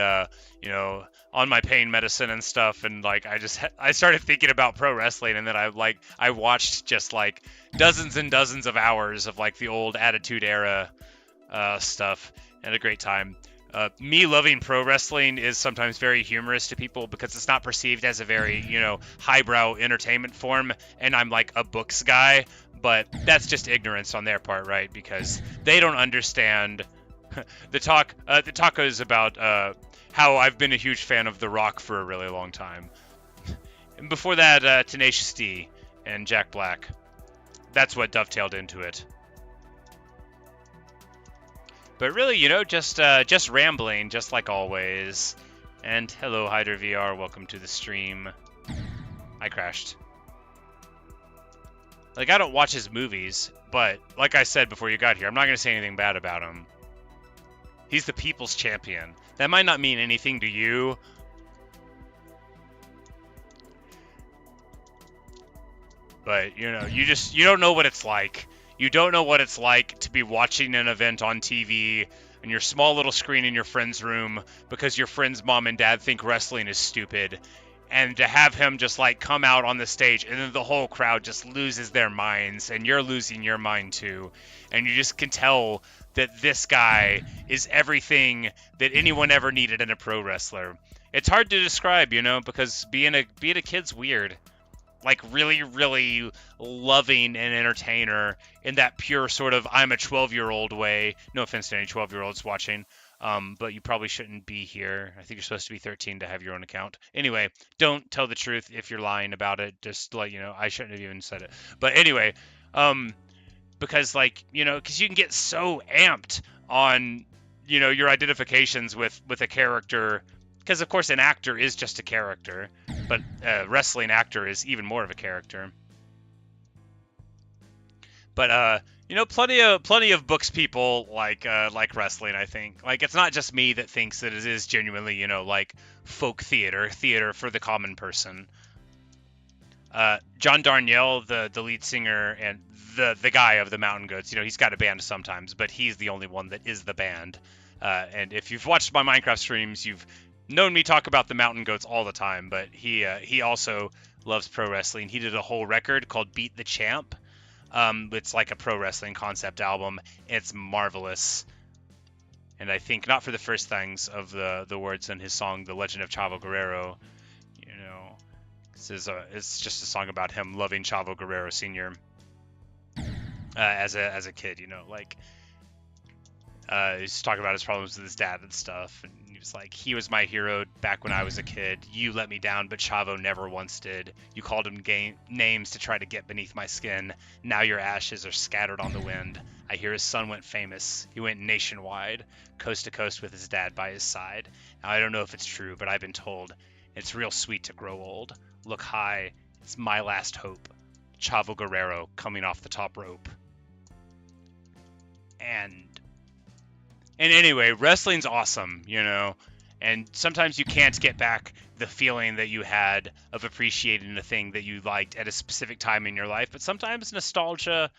on my pain medicine and stuff, and like I started thinking about pro wrestling, and then I watched just like dozens and dozens of hours of like the old Attitude Era stuff, and a great time. Me loving pro wrestling is sometimes very humorous to people because it's not perceived as a very, highbrow entertainment form, and I'm like a books guy, but that's just ignorance on their part, right? Because they don't understand the talk is about how I've been a huge fan of The Rock for a really long time. And before that, Tenacious D and Jack Black. That's what dovetailed into it. But really, just rambling, just like always. And hello, Hyder VR, welcome to the stream. I crashed. Like, I don't watch his movies, but like I said before you got here, I'm not going to say anything bad about him. He's the people's champion. That might not mean anything to you. But, you don't know what it's like. You don't know what it's like to be watching an event on TV on your small little screen in your friend's room because your friend's mom and dad think wrestling is stupid. And to have him just like come out on the stage and then the whole crowd just loses their minds and you're losing your mind too. And you just can tell that this guy is everything that anyone ever needed in a pro wrestler. It's hard to describe, because being a kid's weird. Like really, really loving an entertainer in that pure sort of I'm a 12-year-old way. No offense to any 12-year-olds watching, but you probably shouldn't be here. I think you're supposed to be 13 to have your own account. Anyway, don't tell the truth if you're lying about it. Just to let you know, I shouldn't have even said it. But anyway, because because you can get so amped on, your identifications with a character. Because, of course, an actor is just a character, but a wrestling actor is even more of a character. But, plenty of books people like wrestling, I think. Like, it's not just me that thinks that it is genuinely, like, folk theater for the common person. John Darnielle, the lead singer and the guy of the Mountain Goats, he's got a band sometimes, but he's the only one that is the band. And if you've watched my Minecraft streams, you've known me talk about the Mountain Goats all the time, but he also loves pro wrestling. He did a whole record called Beat the Champ. It's like a pro wrestling concept album. It's marvelous. And I think not for the first things of the words in his song, The Legend of Chavo Guerrero. It's just a song about him loving Chavo Guerrero Sr. As a kid, he's talking about his problems with his dad and stuff, and he was like, he was my hero back when I was a kid. You let me down, but Chavo never once did. You called him names to try to get beneath my skin. Now your ashes are scattered on the wind. I hear his son went famous. He went nationwide, coast to coast with his dad by his side. Now I don't know if it's true, but I've been told it's real sweet to grow old. Look high, it's my last hope. Chavo Guerrero coming off the top rope. And anyway, wrestling's awesome, and sometimes you can't get back the feeling that you had of appreciating the thing that you liked at a specific time in your life, but sometimes nostalgia,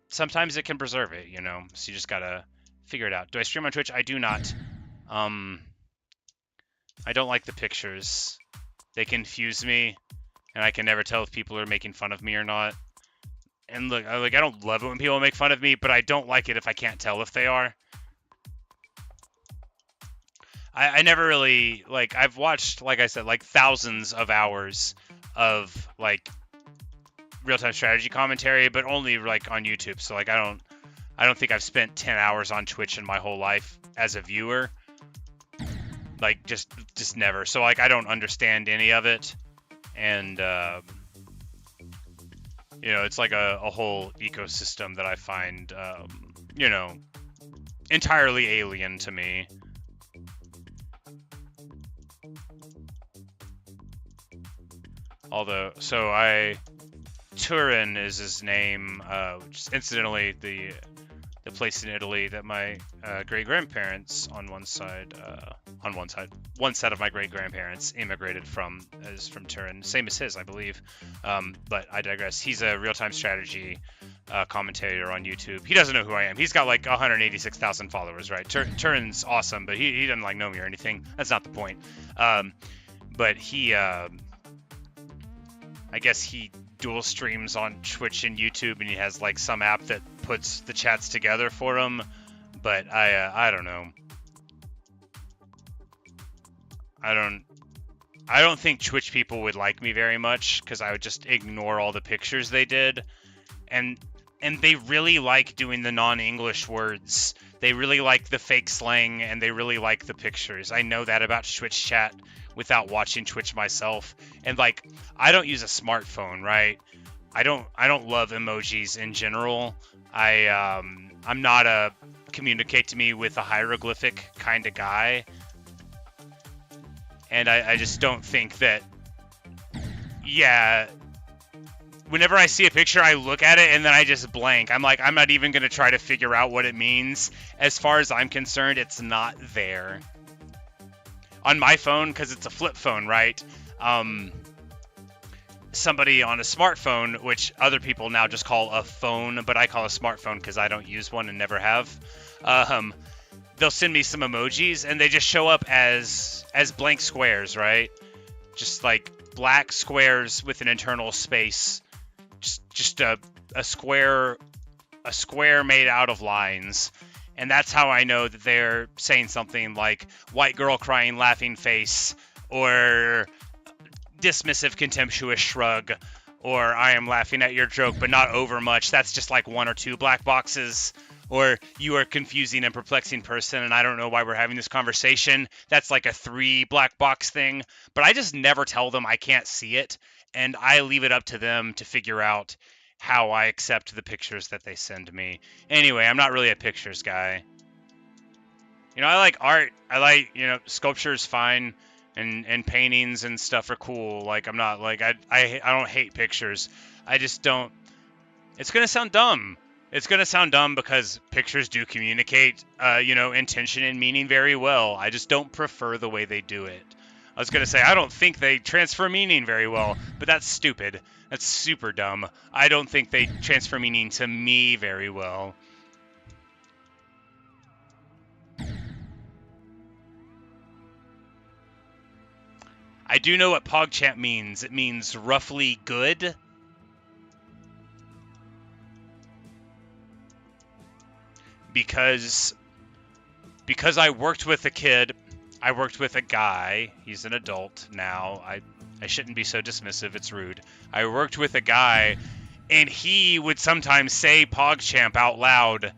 sometimes it can preserve it, so you just gotta figure it out. Do I stream on Twitch? I do not. I don't like the pictures. They confuse me, and I can never tell if people are making fun of me or not. And look, I don't love it when people make fun of me, but I don't like it if I can't tell if they are. I never really, I've watched, like I said, thousands of hours of, real-time strategy commentary, but only, on YouTube. So, I I don't think I've spent 10 hours on Twitch in my whole life as a viewer. Like, just never. So, like, I don't understand any of it. And, you know, it's like a whole ecosystem that I find, you know, entirely alien to me. Although, Turin is his name, which is incidentally the place in Italy that my great-grandparents one set of my great-grandparents immigrated from, is from Turin, same as his, I believe. But I digress. He's a real-time strategy commentator on YouTube. He doesn't know who I am. He's got like 186,000 followers, right? Turin's awesome, but he doesn't like know me or anything. That's not the point. But he, I guess he dual streams on Twitch and YouTube, and he has like some app that puts the chats together for him. But I don't know. I don't think Twitch people would like me very much, because I would just ignore all the pictures they did. And they really like doing the non-English words. They really like the fake slang, and they really like the pictures. I know that about Twitch chat without watching Twitch myself. And like, I don't use a smartphone, right? I don't love emojis in general. I'm not a communicate to me with a hieroglyphic kind of guy. And I just don't think that, yeah, whenever I see a picture, I look at it and then I just blank. I'm like, I'm not even going to try to figure out what it means. As far as I'm concerned, it's not there. On my phone, because it's a flip phone, right? Somebody on a smartphone, which other people now just call a phone, but I call a smartphone because I don't use one and never have. They'll send me some emojis, and they just show up as blank squares, right? Just like black squares with an internal space. Just a square made out of lines. And that's how I know that they're saying something like white girl crying laughing face, or dismissive contemptuous shrug, or I am laughing at your joke but not over much. That's just like one or two black boxes. Or you are a confusing and perplexing person, and I don't know why we're having this conversation. That's like a 3 black box thing. But I just never tell them I can't see it, and I leave it up to them to figure out how I accept the pictures that they send me. Anyway, I'm not really a pictures guy. You know, I like art. I like, you know, sculpture is fine, and paintings and stuff are cool. Like, I'm not like, I don't hate pictures. I just don't. It's gonna sound dumb. It's going to sound dumb because pictures do communicate, you know, intention and meaning very well. I just don't prefer the way they do it. I was going to say, I don't think they transfer meaning very well, but that's stupid. That's super dumb. I don't think they transfer meaning to me very well. I do know what PogChamp means. It means roughly good. Because I worked with a kid, I worked with a guy, he's an adult now, I shouldn't be so dismissive, it's rude. I worked with a guy, and he would sometimes say PogChamp out loud,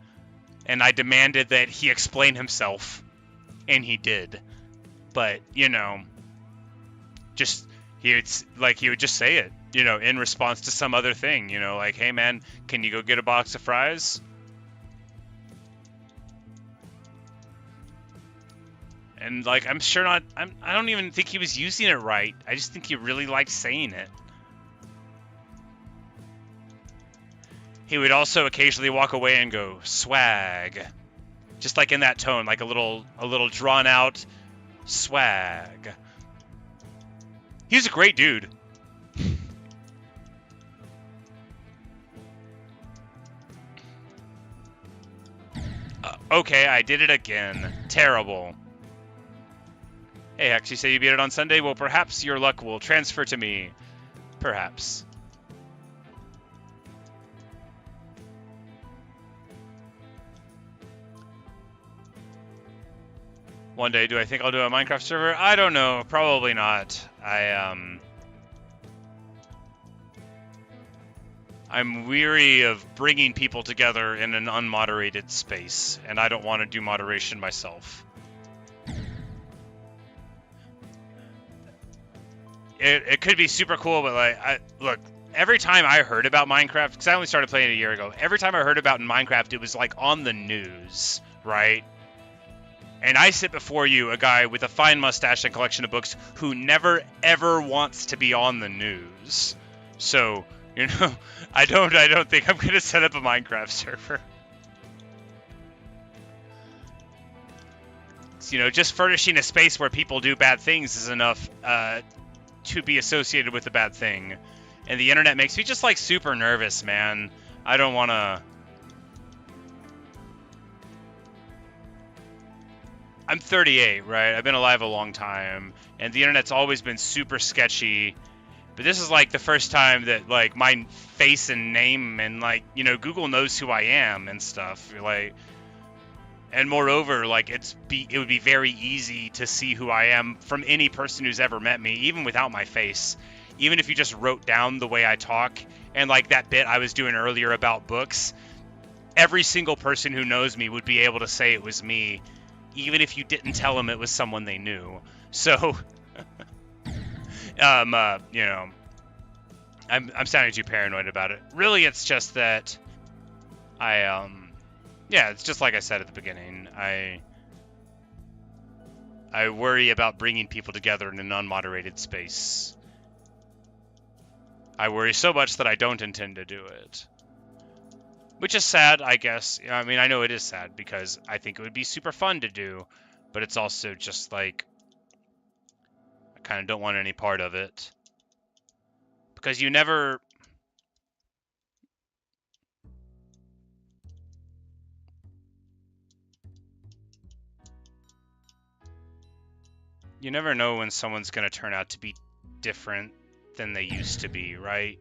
and I demanded that he explain himself, and he did. But, you know, just, he would just say it, you know, in response to some other thing, you know, like, hey man, can you go get a box of fries? And, like, I'm sure not... I don't even think he was using it right. I just think he really liked saying it. He would also occasionally walk away and go, swag. Just like in that tone, like a little drawn-out swag. He's a great dude. Okay, I did it again. Terrible. Hey, Hex, you say you beat it on Sunday? Well, perhaps your luck will transfer to me. Perhaps. One day, do I think I'll do a Minecraft server? I don't know. Probably not. I I'm weary of bringing people together in an unmoderated space, and I don't want to do moderation myself. It could be super cool, but like, look, every time I heard about Minecraft, because I only started playing a year ago, every time I heard about Minecraft, it was like on the news, right? And I sit before you, a guy with a fine mustache and collection of books, who never ever wants to be on the news. So, you know, I don't think I'm gonna set up a Minecraft server. You know, just furnishing a space where people do bad things is enough to be associated with a bad thing. And the internet makes me just like super nervous, man. I don't want to... I'm 38, right? I've been alive a long time, and the internet's always been super sketchy. But this is like the first time that like my face and name and like, you know, Google knows who I am and stuff. Like, and moreover, like it would be very easy to see who I am from any person who's ever met me, even without my face. Even if you just wrote down the way I talk, and like that bit I was doing earlier about books, every single person who knows me would be able to say it was me, even if you didn't tell them it was someone they knew. So, you know, I'm sounding too paranoid about it. Really, it's just that yeah, it's just like I said at the beginning. I worry about bringing people together in an unmoderated space. I worry so much that I don't intend to do it. Which is sad, I guess. I mean, I know it is sad because I think it would be super fun to do, but it's also just like, I kind of don't want any part of it. Because you never... You never know when someone's going to turn out to be different than they used to be, right?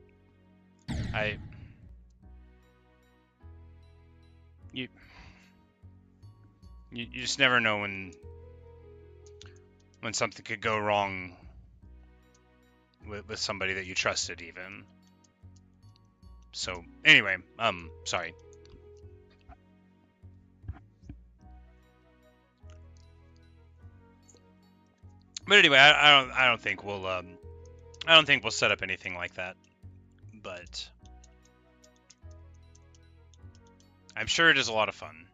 You just never know when something could go wrong with somebody that you trusted, even. So anyway, sorry. But anyway, I don't think we'll set up anything like that. But I'm sure it is a lot of fun.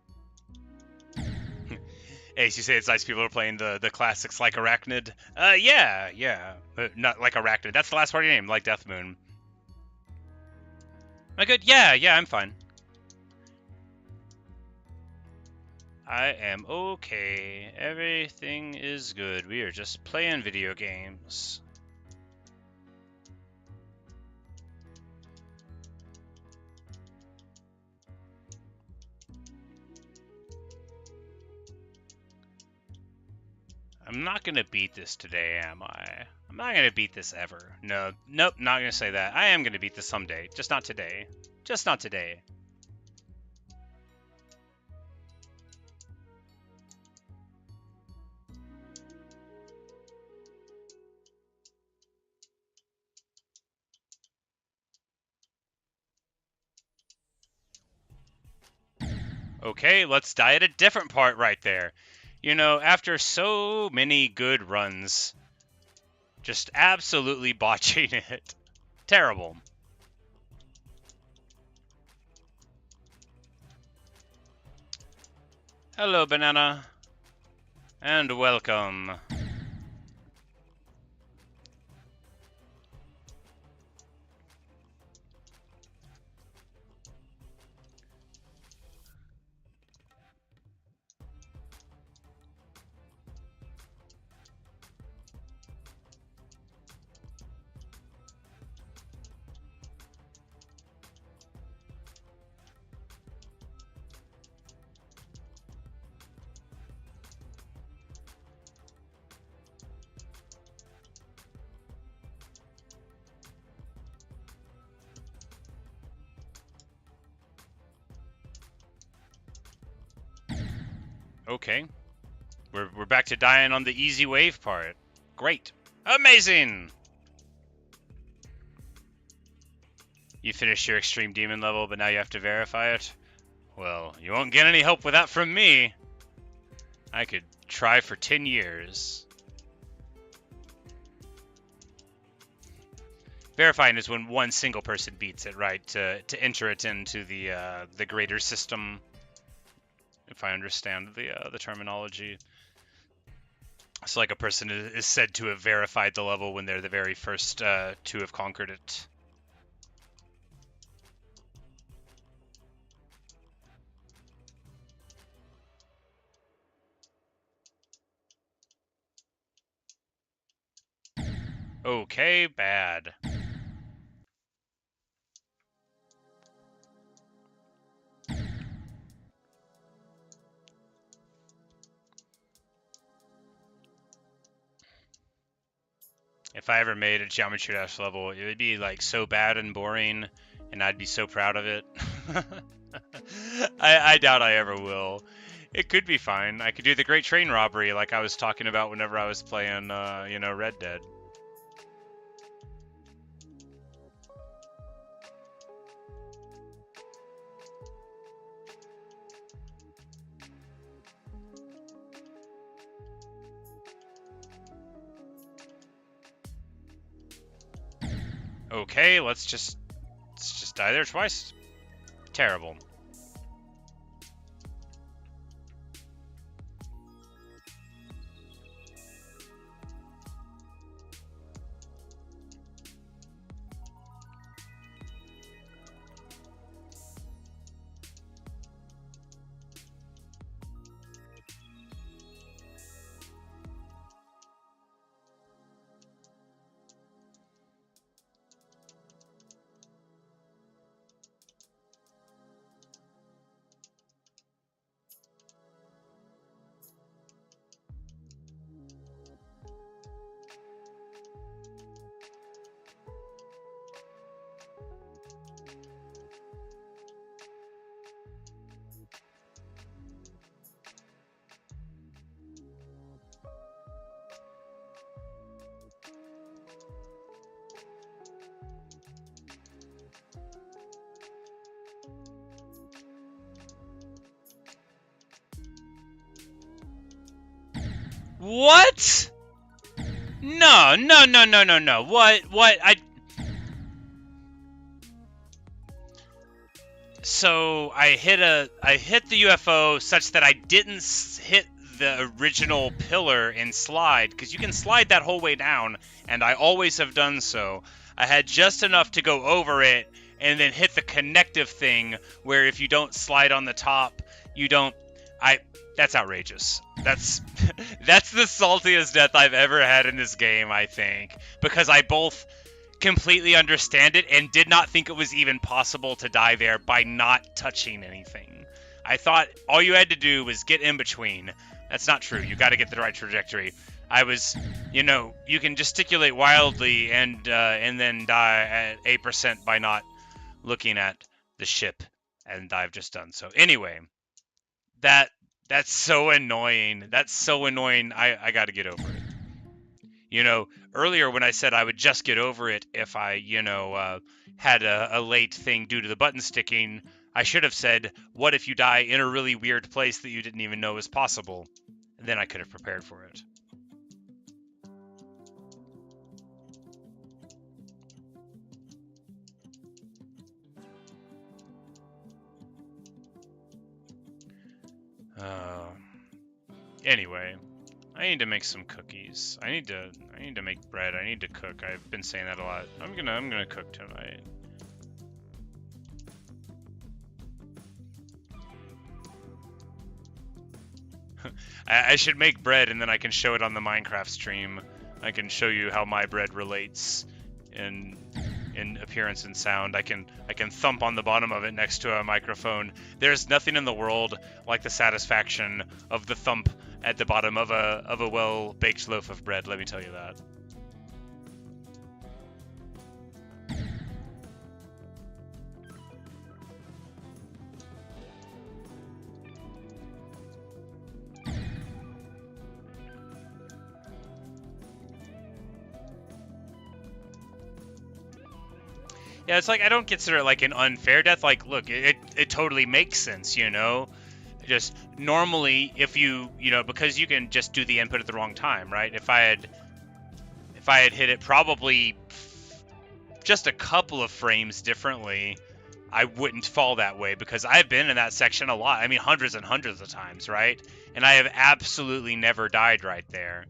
Ace, you say it's nice people are playing the classics like Arachnid. Yeah. Not like Arachnid. That's the last part of your name, like Death Moon. Am I good? Yeah, I'm fine. I am okay. Everything is good. We are just playing video games. I'm not gonna beat this today, am I? I'm not gonna beat this ever. Nope, not gonna say that. I am gonna beat this someday. Just not today. Just not today. Okay, let's die at a different part right there. You know, after so many good runs, just absolutely botching it. Terrible. Hello, Banana. And welcome. Okay. We're back to dying on the easy wave part. Great. Amazing! You finished your extreme demon level, but now you have to verify it? Well, you won't get any help with that from me. I could try for 10 years. Verifying is when one single person beats it, right? To enter it into the greater system, if I understand the terminology. So like a person is said to have verified the level when they're the very first to have conquered it. Okay, bad. If I ever made a Geometry Dash level, it would be like so bad and boring, and I'd be so proud of it. I doubt I ever will. It could be fine. I could do the Great Train Robbery like I was talking about whenever I was playing, Red Dead. Okay, let's just die there twice. Terrible. What? No. What? So I hit the UFO such that I didn't hit the original pillar and slide, because you can slide that whole way down, and I always have done so. I had just enough to go over it and then hit the connective thing where if you don't slide on the top, you don't. That's outrageous. That's that's the saltiest death I've ever had in this game, I think, because I both completely understand it and did not think it was even possible to die there by not touching anything. I thought all you had to do was get in between. That's not true. You got to get the right trajectory. I was, you can gesticulate wildly and then die at 8% by not looking at the ship, and I've just done so. Anyway, that's so annoying. That's so annoying. I got to get over it. Earlier when I said I would just get over it if I, had a late thing due to the button sticking, I should have said, what if you die in a really weird place that you didn't even know was possible? And then I could have prepared for it. Anyway, I need to make some cookies. I need to make bread. I need to cook. I've been saying that a lot. I'm gonna cook tonight. I should make bread and then I can show it on the Minecraft stream. I can show you how my bread relates in appearance and sound. I can thump on the bottom of it next to a microphone. There's nothing in the world like the satisfaction of the thump at the bottom of a well-baked loaf of bread, let me tell you that. Yeah, it's like I don't consider it like an unfair death. Like, look, it totally makes sense, you know. Just normally, if you know, because you can just do the input at the wrong time, right? If I had hit it probably just a couple of frames differently, I wouldn't fall that way, because I've been in that section a lot. I mean, hundreds and hundreds of times, right? And I have absolutely never died right there.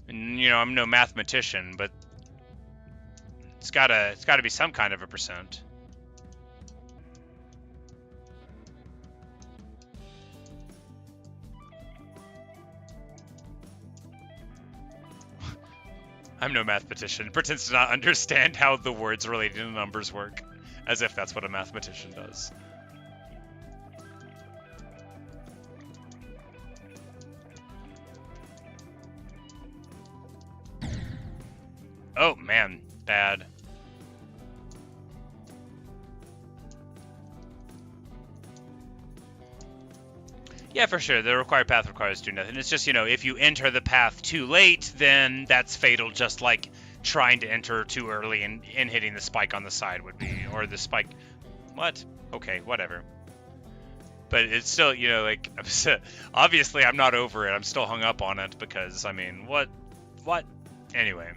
And you know, I'm no mathematician, but it's gotta be some kind of a percent. I'm no mathematician. Pretends to not understand how the words related to numbers work, as if that's what a mathematician does. Oh man, bad. Yeah, for sure. The required path requires do nothing. It's just, you know, if you enter the path too late, then that's fatal, just like trying to enter too early and hitting the spike on the side would be. Or the spike... What? Okay, whatever. But it's still, you know, like, obviously I'm not over it. I'm still hung up on it because, I mean, what? Anyway.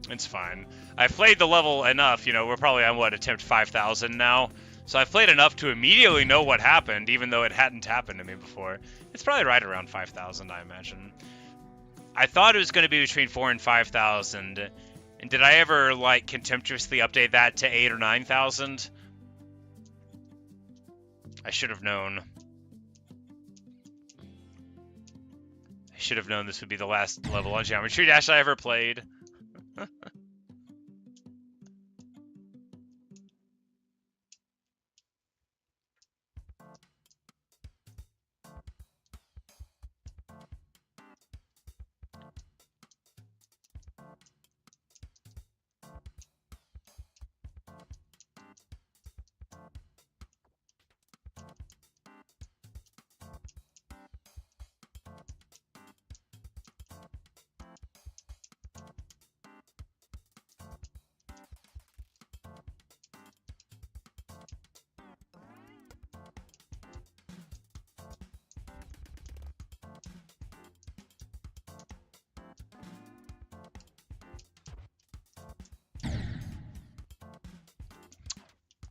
It's fine. I've played the level enough, you know, we're probably on, what, attempt 5,000 now? So I've played enough to immediately know what happened, even though it hadn't happened to me before. It's probably right around 5,000, I imagine. I thought it was going to be between 4,000 and 5,000. And did I ever, like, contemptuously update that to 8,000 or 9,000? I should have known. I should have known this would be the last level on Geometry Dash I ever played.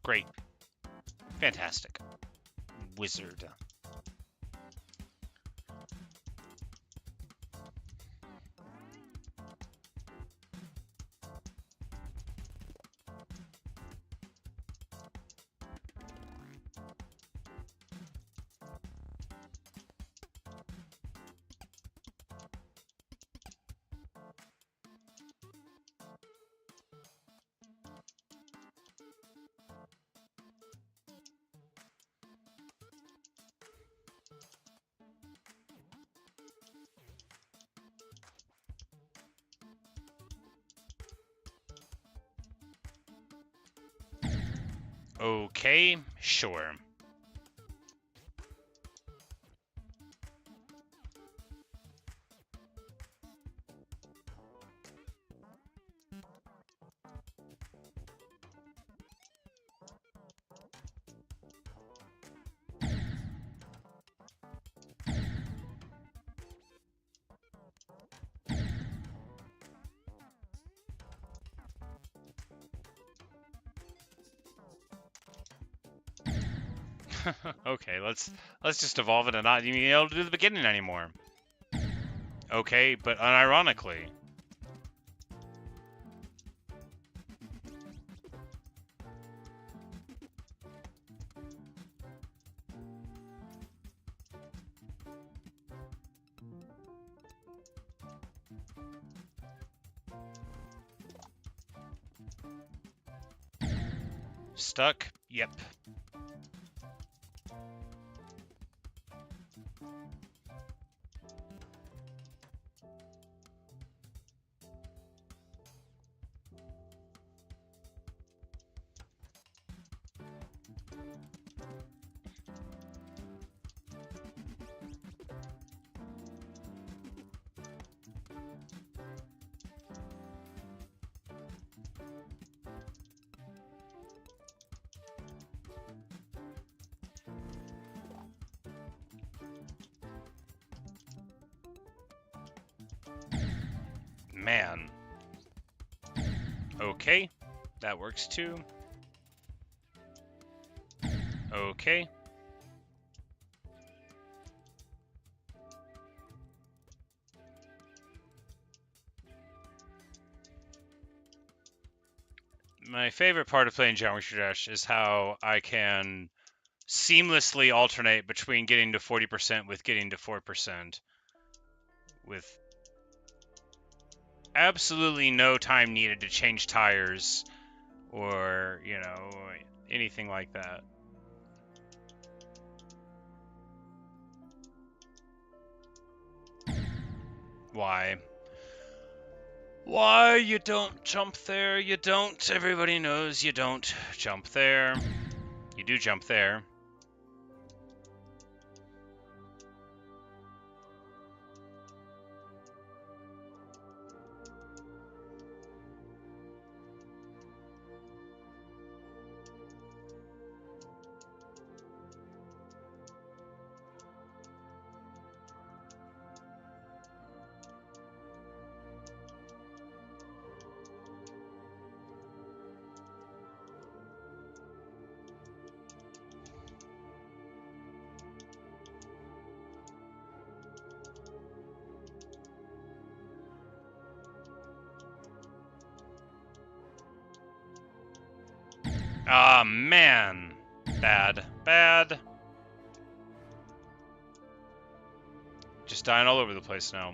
Great. Fantastic. Wizard. Okay, sure. Okay, let's just evolve it and not even be able to do the beginning anymore. Okay, but unironically. Stuck? Yep. man. Okay, that works too. Okay. My favorite part of playing Geometry Dash is how I can seamlessly alternate between getting to 40% with getting to 4%. With absolutely no time needed to change tires or, you know, anything like that. Why? Why you don't jump there? You don't. Everybody knows you don't jump there. You do jump there. Ah, man. Bad. Bad. Just dying all over the place now.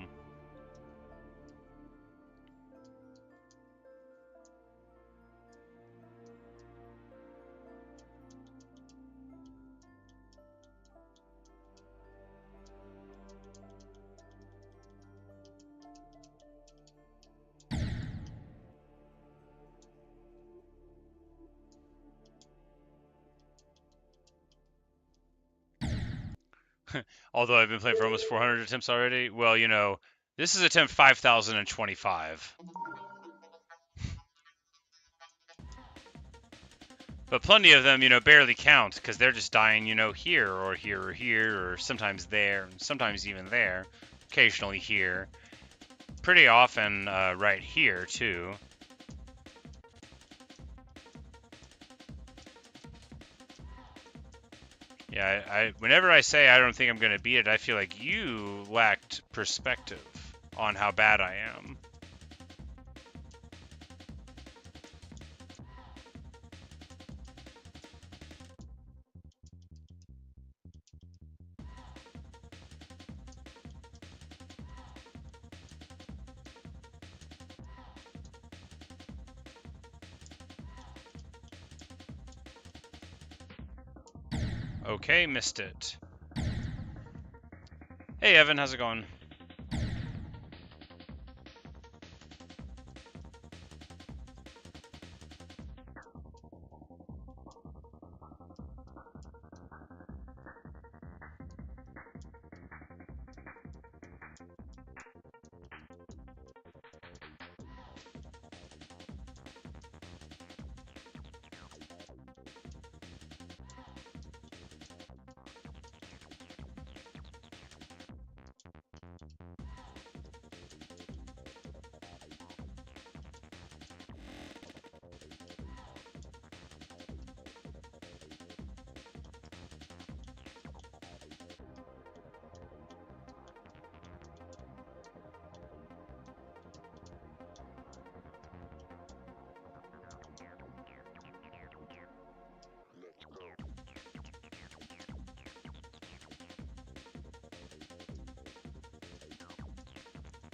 Although I've been playing for almost 400 attempts already. Well, you know, this is attempt 5025. But plenty of them, you know, barely count because they're just dying, you know, here or here or here or sometimes there, and sometimes even there, occasionally here. Pretty often right here, too. Yeah, whenever I say I don't think I'm going to beat it, I feel like you lacked perspective on how bad I am. Okay, missed it. Hey, Evan, how's it going?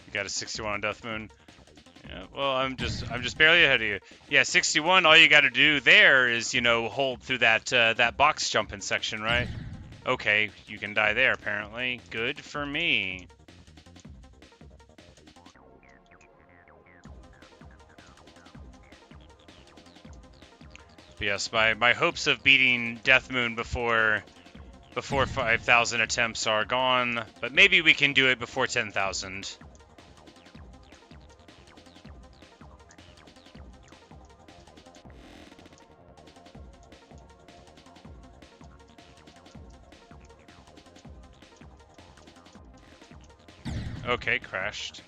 You got a 61 on Death Moon. Yeah, well, I'm just barely ahead of you. Yeah, 61. All you got to do there is, you know, hold through that box jumping section, right? Okay, you can die there apparently. Good for me. But yes, my hopes of beating Death Moon before 5,000 attempts are gone, but maybe we can do it before 10,000. Okay, crashed.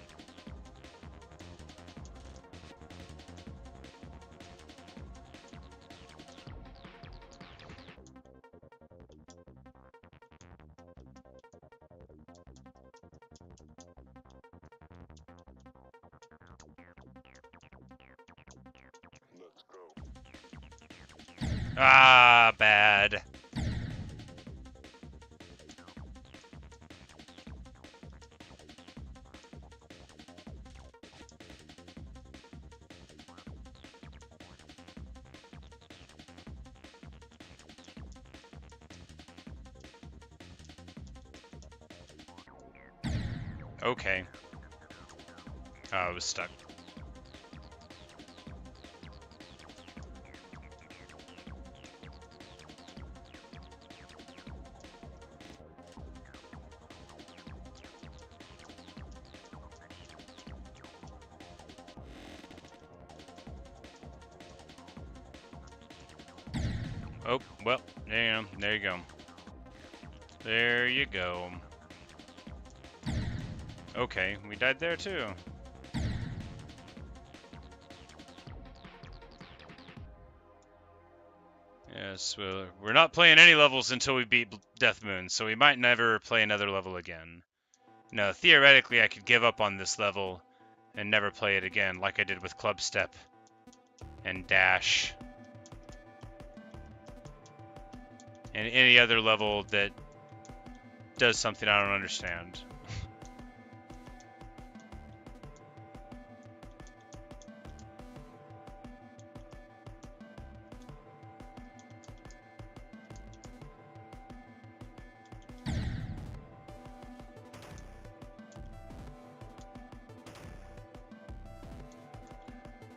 Ah, bad. Okay. Oh, I was stuck. Oh, well, damn, there you go. There you go. Okay, we died there too. Yes, well, we're not playing any levels until we beat Death Moon, so we might never play another level again. No, theoretically I could give up on this level and never play it again, like I did with Club Step and Dash. And any other level that does something I don't understand.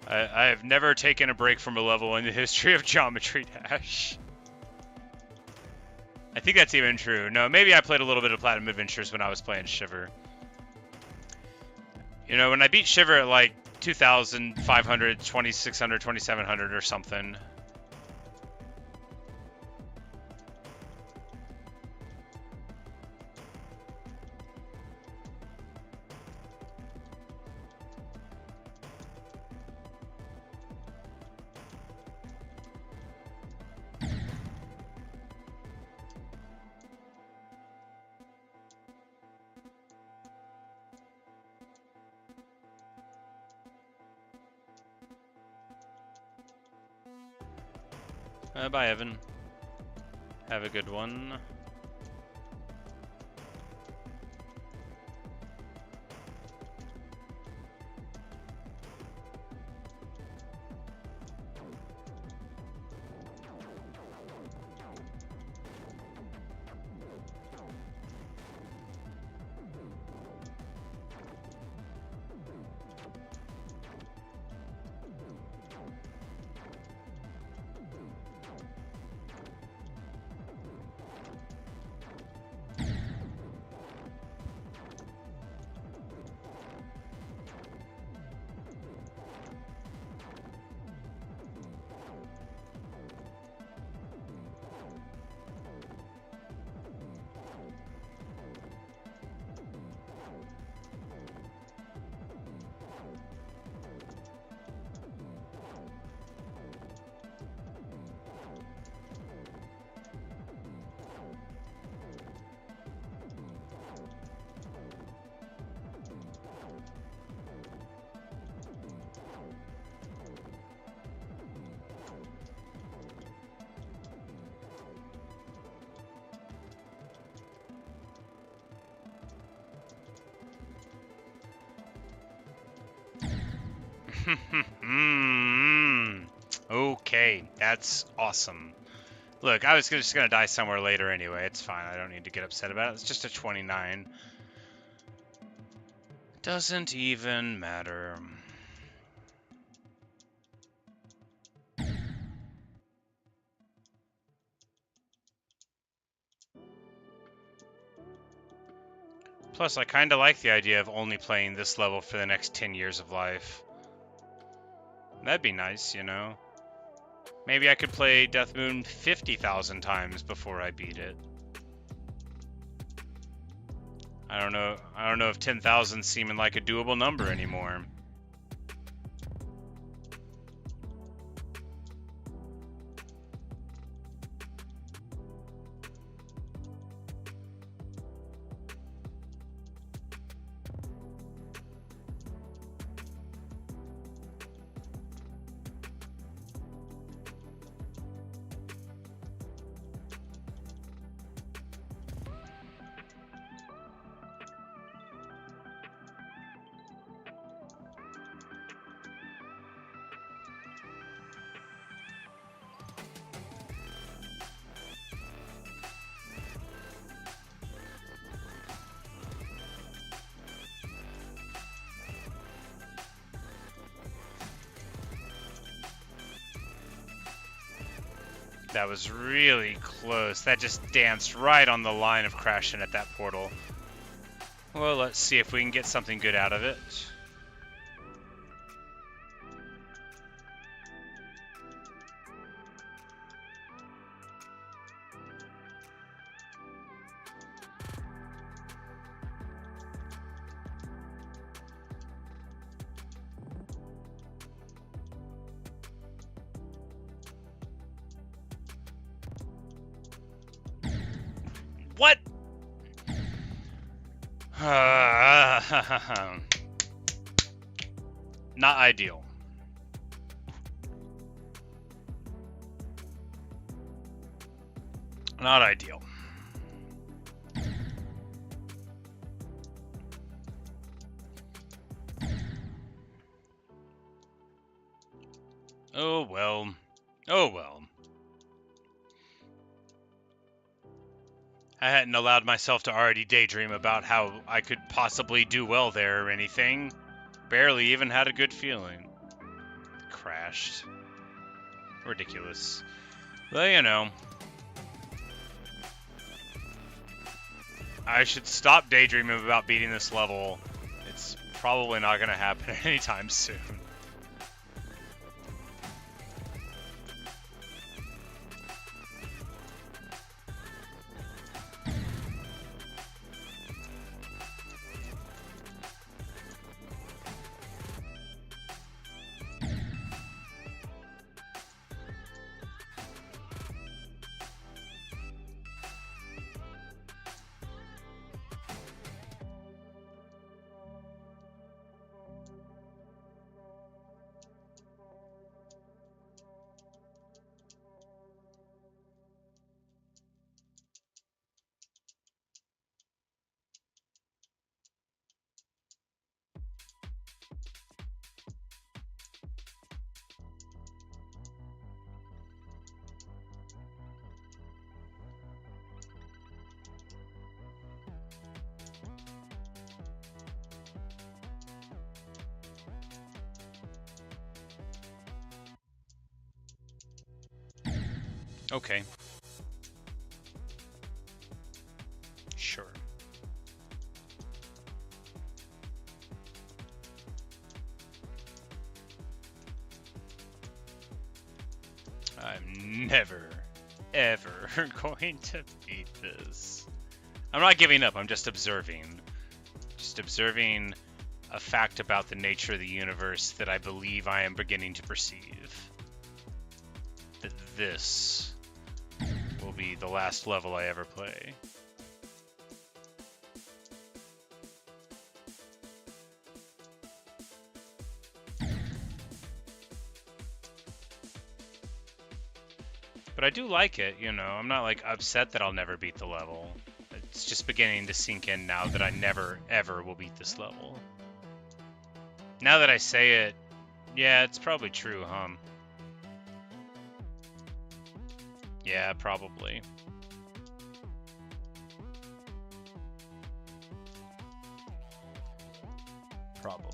I have never taken a break from a level in the history of Geometry Dash. I think that's even true. No, maybe I played a little bit of Platinum Adventures when I was playing Shiver. You know, when I beat Shiver at like 2,500, 2,600, 2,700 or something. Bye, Evan. Have a good one. Okay, that's awesome. Look, I was just gonna die somewhere later anyway. It's fine. I don't need to get upset about it. It's just a 29. Doesn't even matter. Plus, I kind of like the idea of only playing this level for the next 10 years of life. That'd be nice, you know? Maybe I could play Death Moon 50,000 times before I beat it. I don't know if 10,000's seeming like a doable number anymore. That was really close. That just danced right on the line of crashing at that portal. Well, let's see if we can get something good out of it. What? Not ideal. Not ideal. Oh well. Oh well. I hadn't allowed myself to already daydream about how I could possibly do well there or anything. Barely even had a good feeling. Crashed. Ridiculous. Well, you know. I should stop daydreaming about beating this level. It's probably not going to happen anytime soon. Okay. Sure. I'm never, ever going to beat this. I'm not giving up, I'm just observing. Just observing a fact about the nature of the universe that I believe I am beginning to perceive. That this will be the last level I ever play. But I do like it, you know. I'm not like upset that I'll never beat the level. It's just beginning to sink in now that I never, ever will beat this level. Now that I say it, yeah, it's probably true, huh? Yeah, probably. Probably.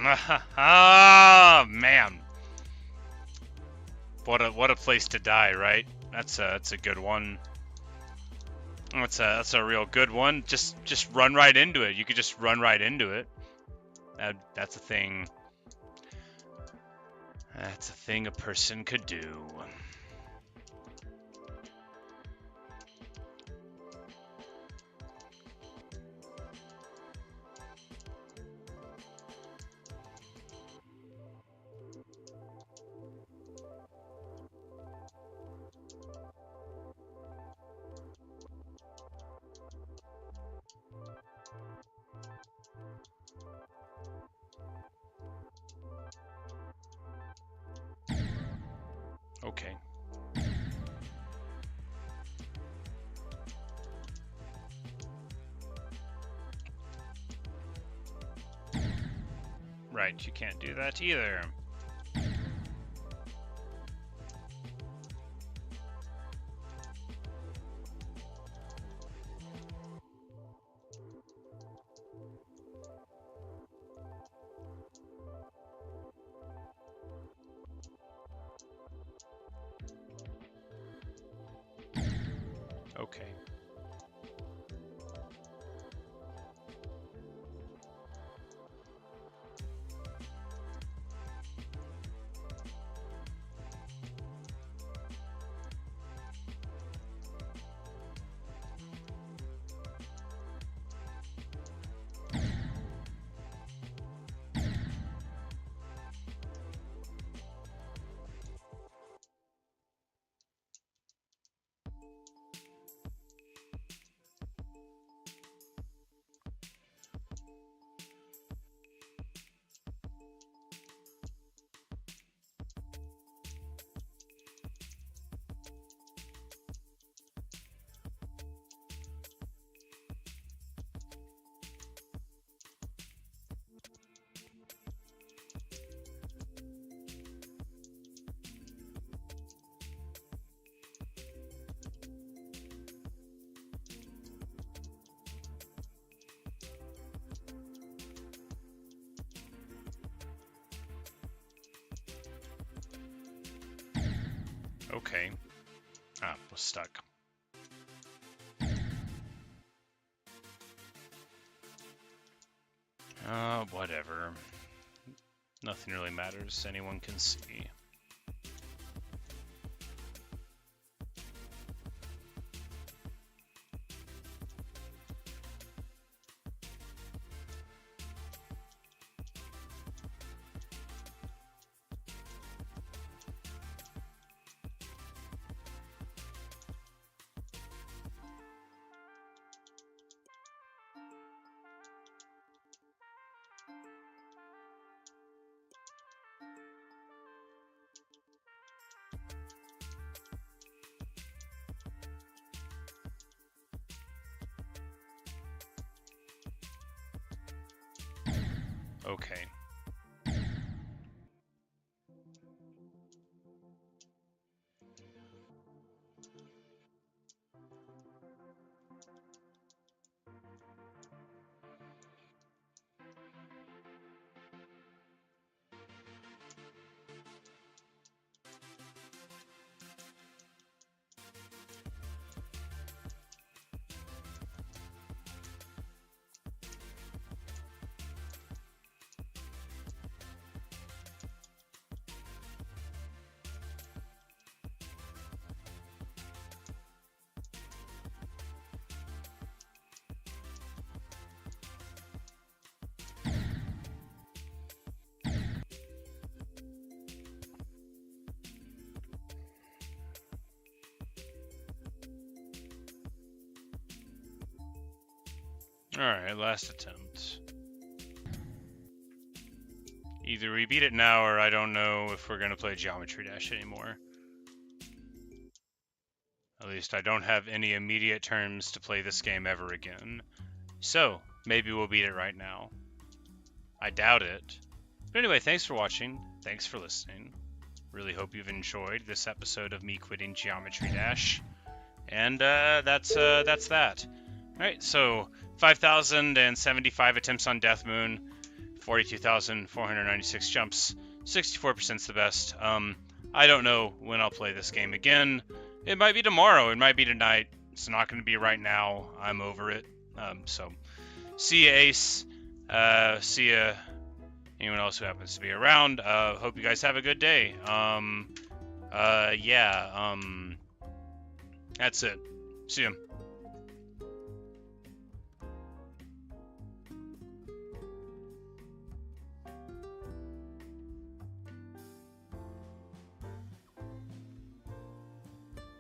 Ah, man. What a place to die, right? That's a good one. That's a real good one. Just run right into it. You could just run right into it. That's a thing. That's a thing a person could do. Okay. Right, you can't do that either. Okay. Okay. Ah, was stuck. Whatever. Nothing really matters. Anyone can see. Okay. Alright, last attempt. Either we beat it now, or I don't know if we're gonna play Geometry Dash anymore. At least I don't have any immediate terms to play this game ever again. So, maybe we'll beat it right now. I doubt it. But anyway, thanks for watching. Thanks for listening. Really hope you've enjoyed this episode of me quitting Geometry Dash. And that's that. Alright, so 5,075 attempts on Death Moon, 42,496 jumps. 64%'s the best. I don't know when I'll play this game again. It might be tomorrow. It might be tonight. It's not going to be right now. I'm over it. So, see ya, Ace. See ya, anyone else who happens to be around. Hope you guys have a good day. Yeah. That's it. See ya.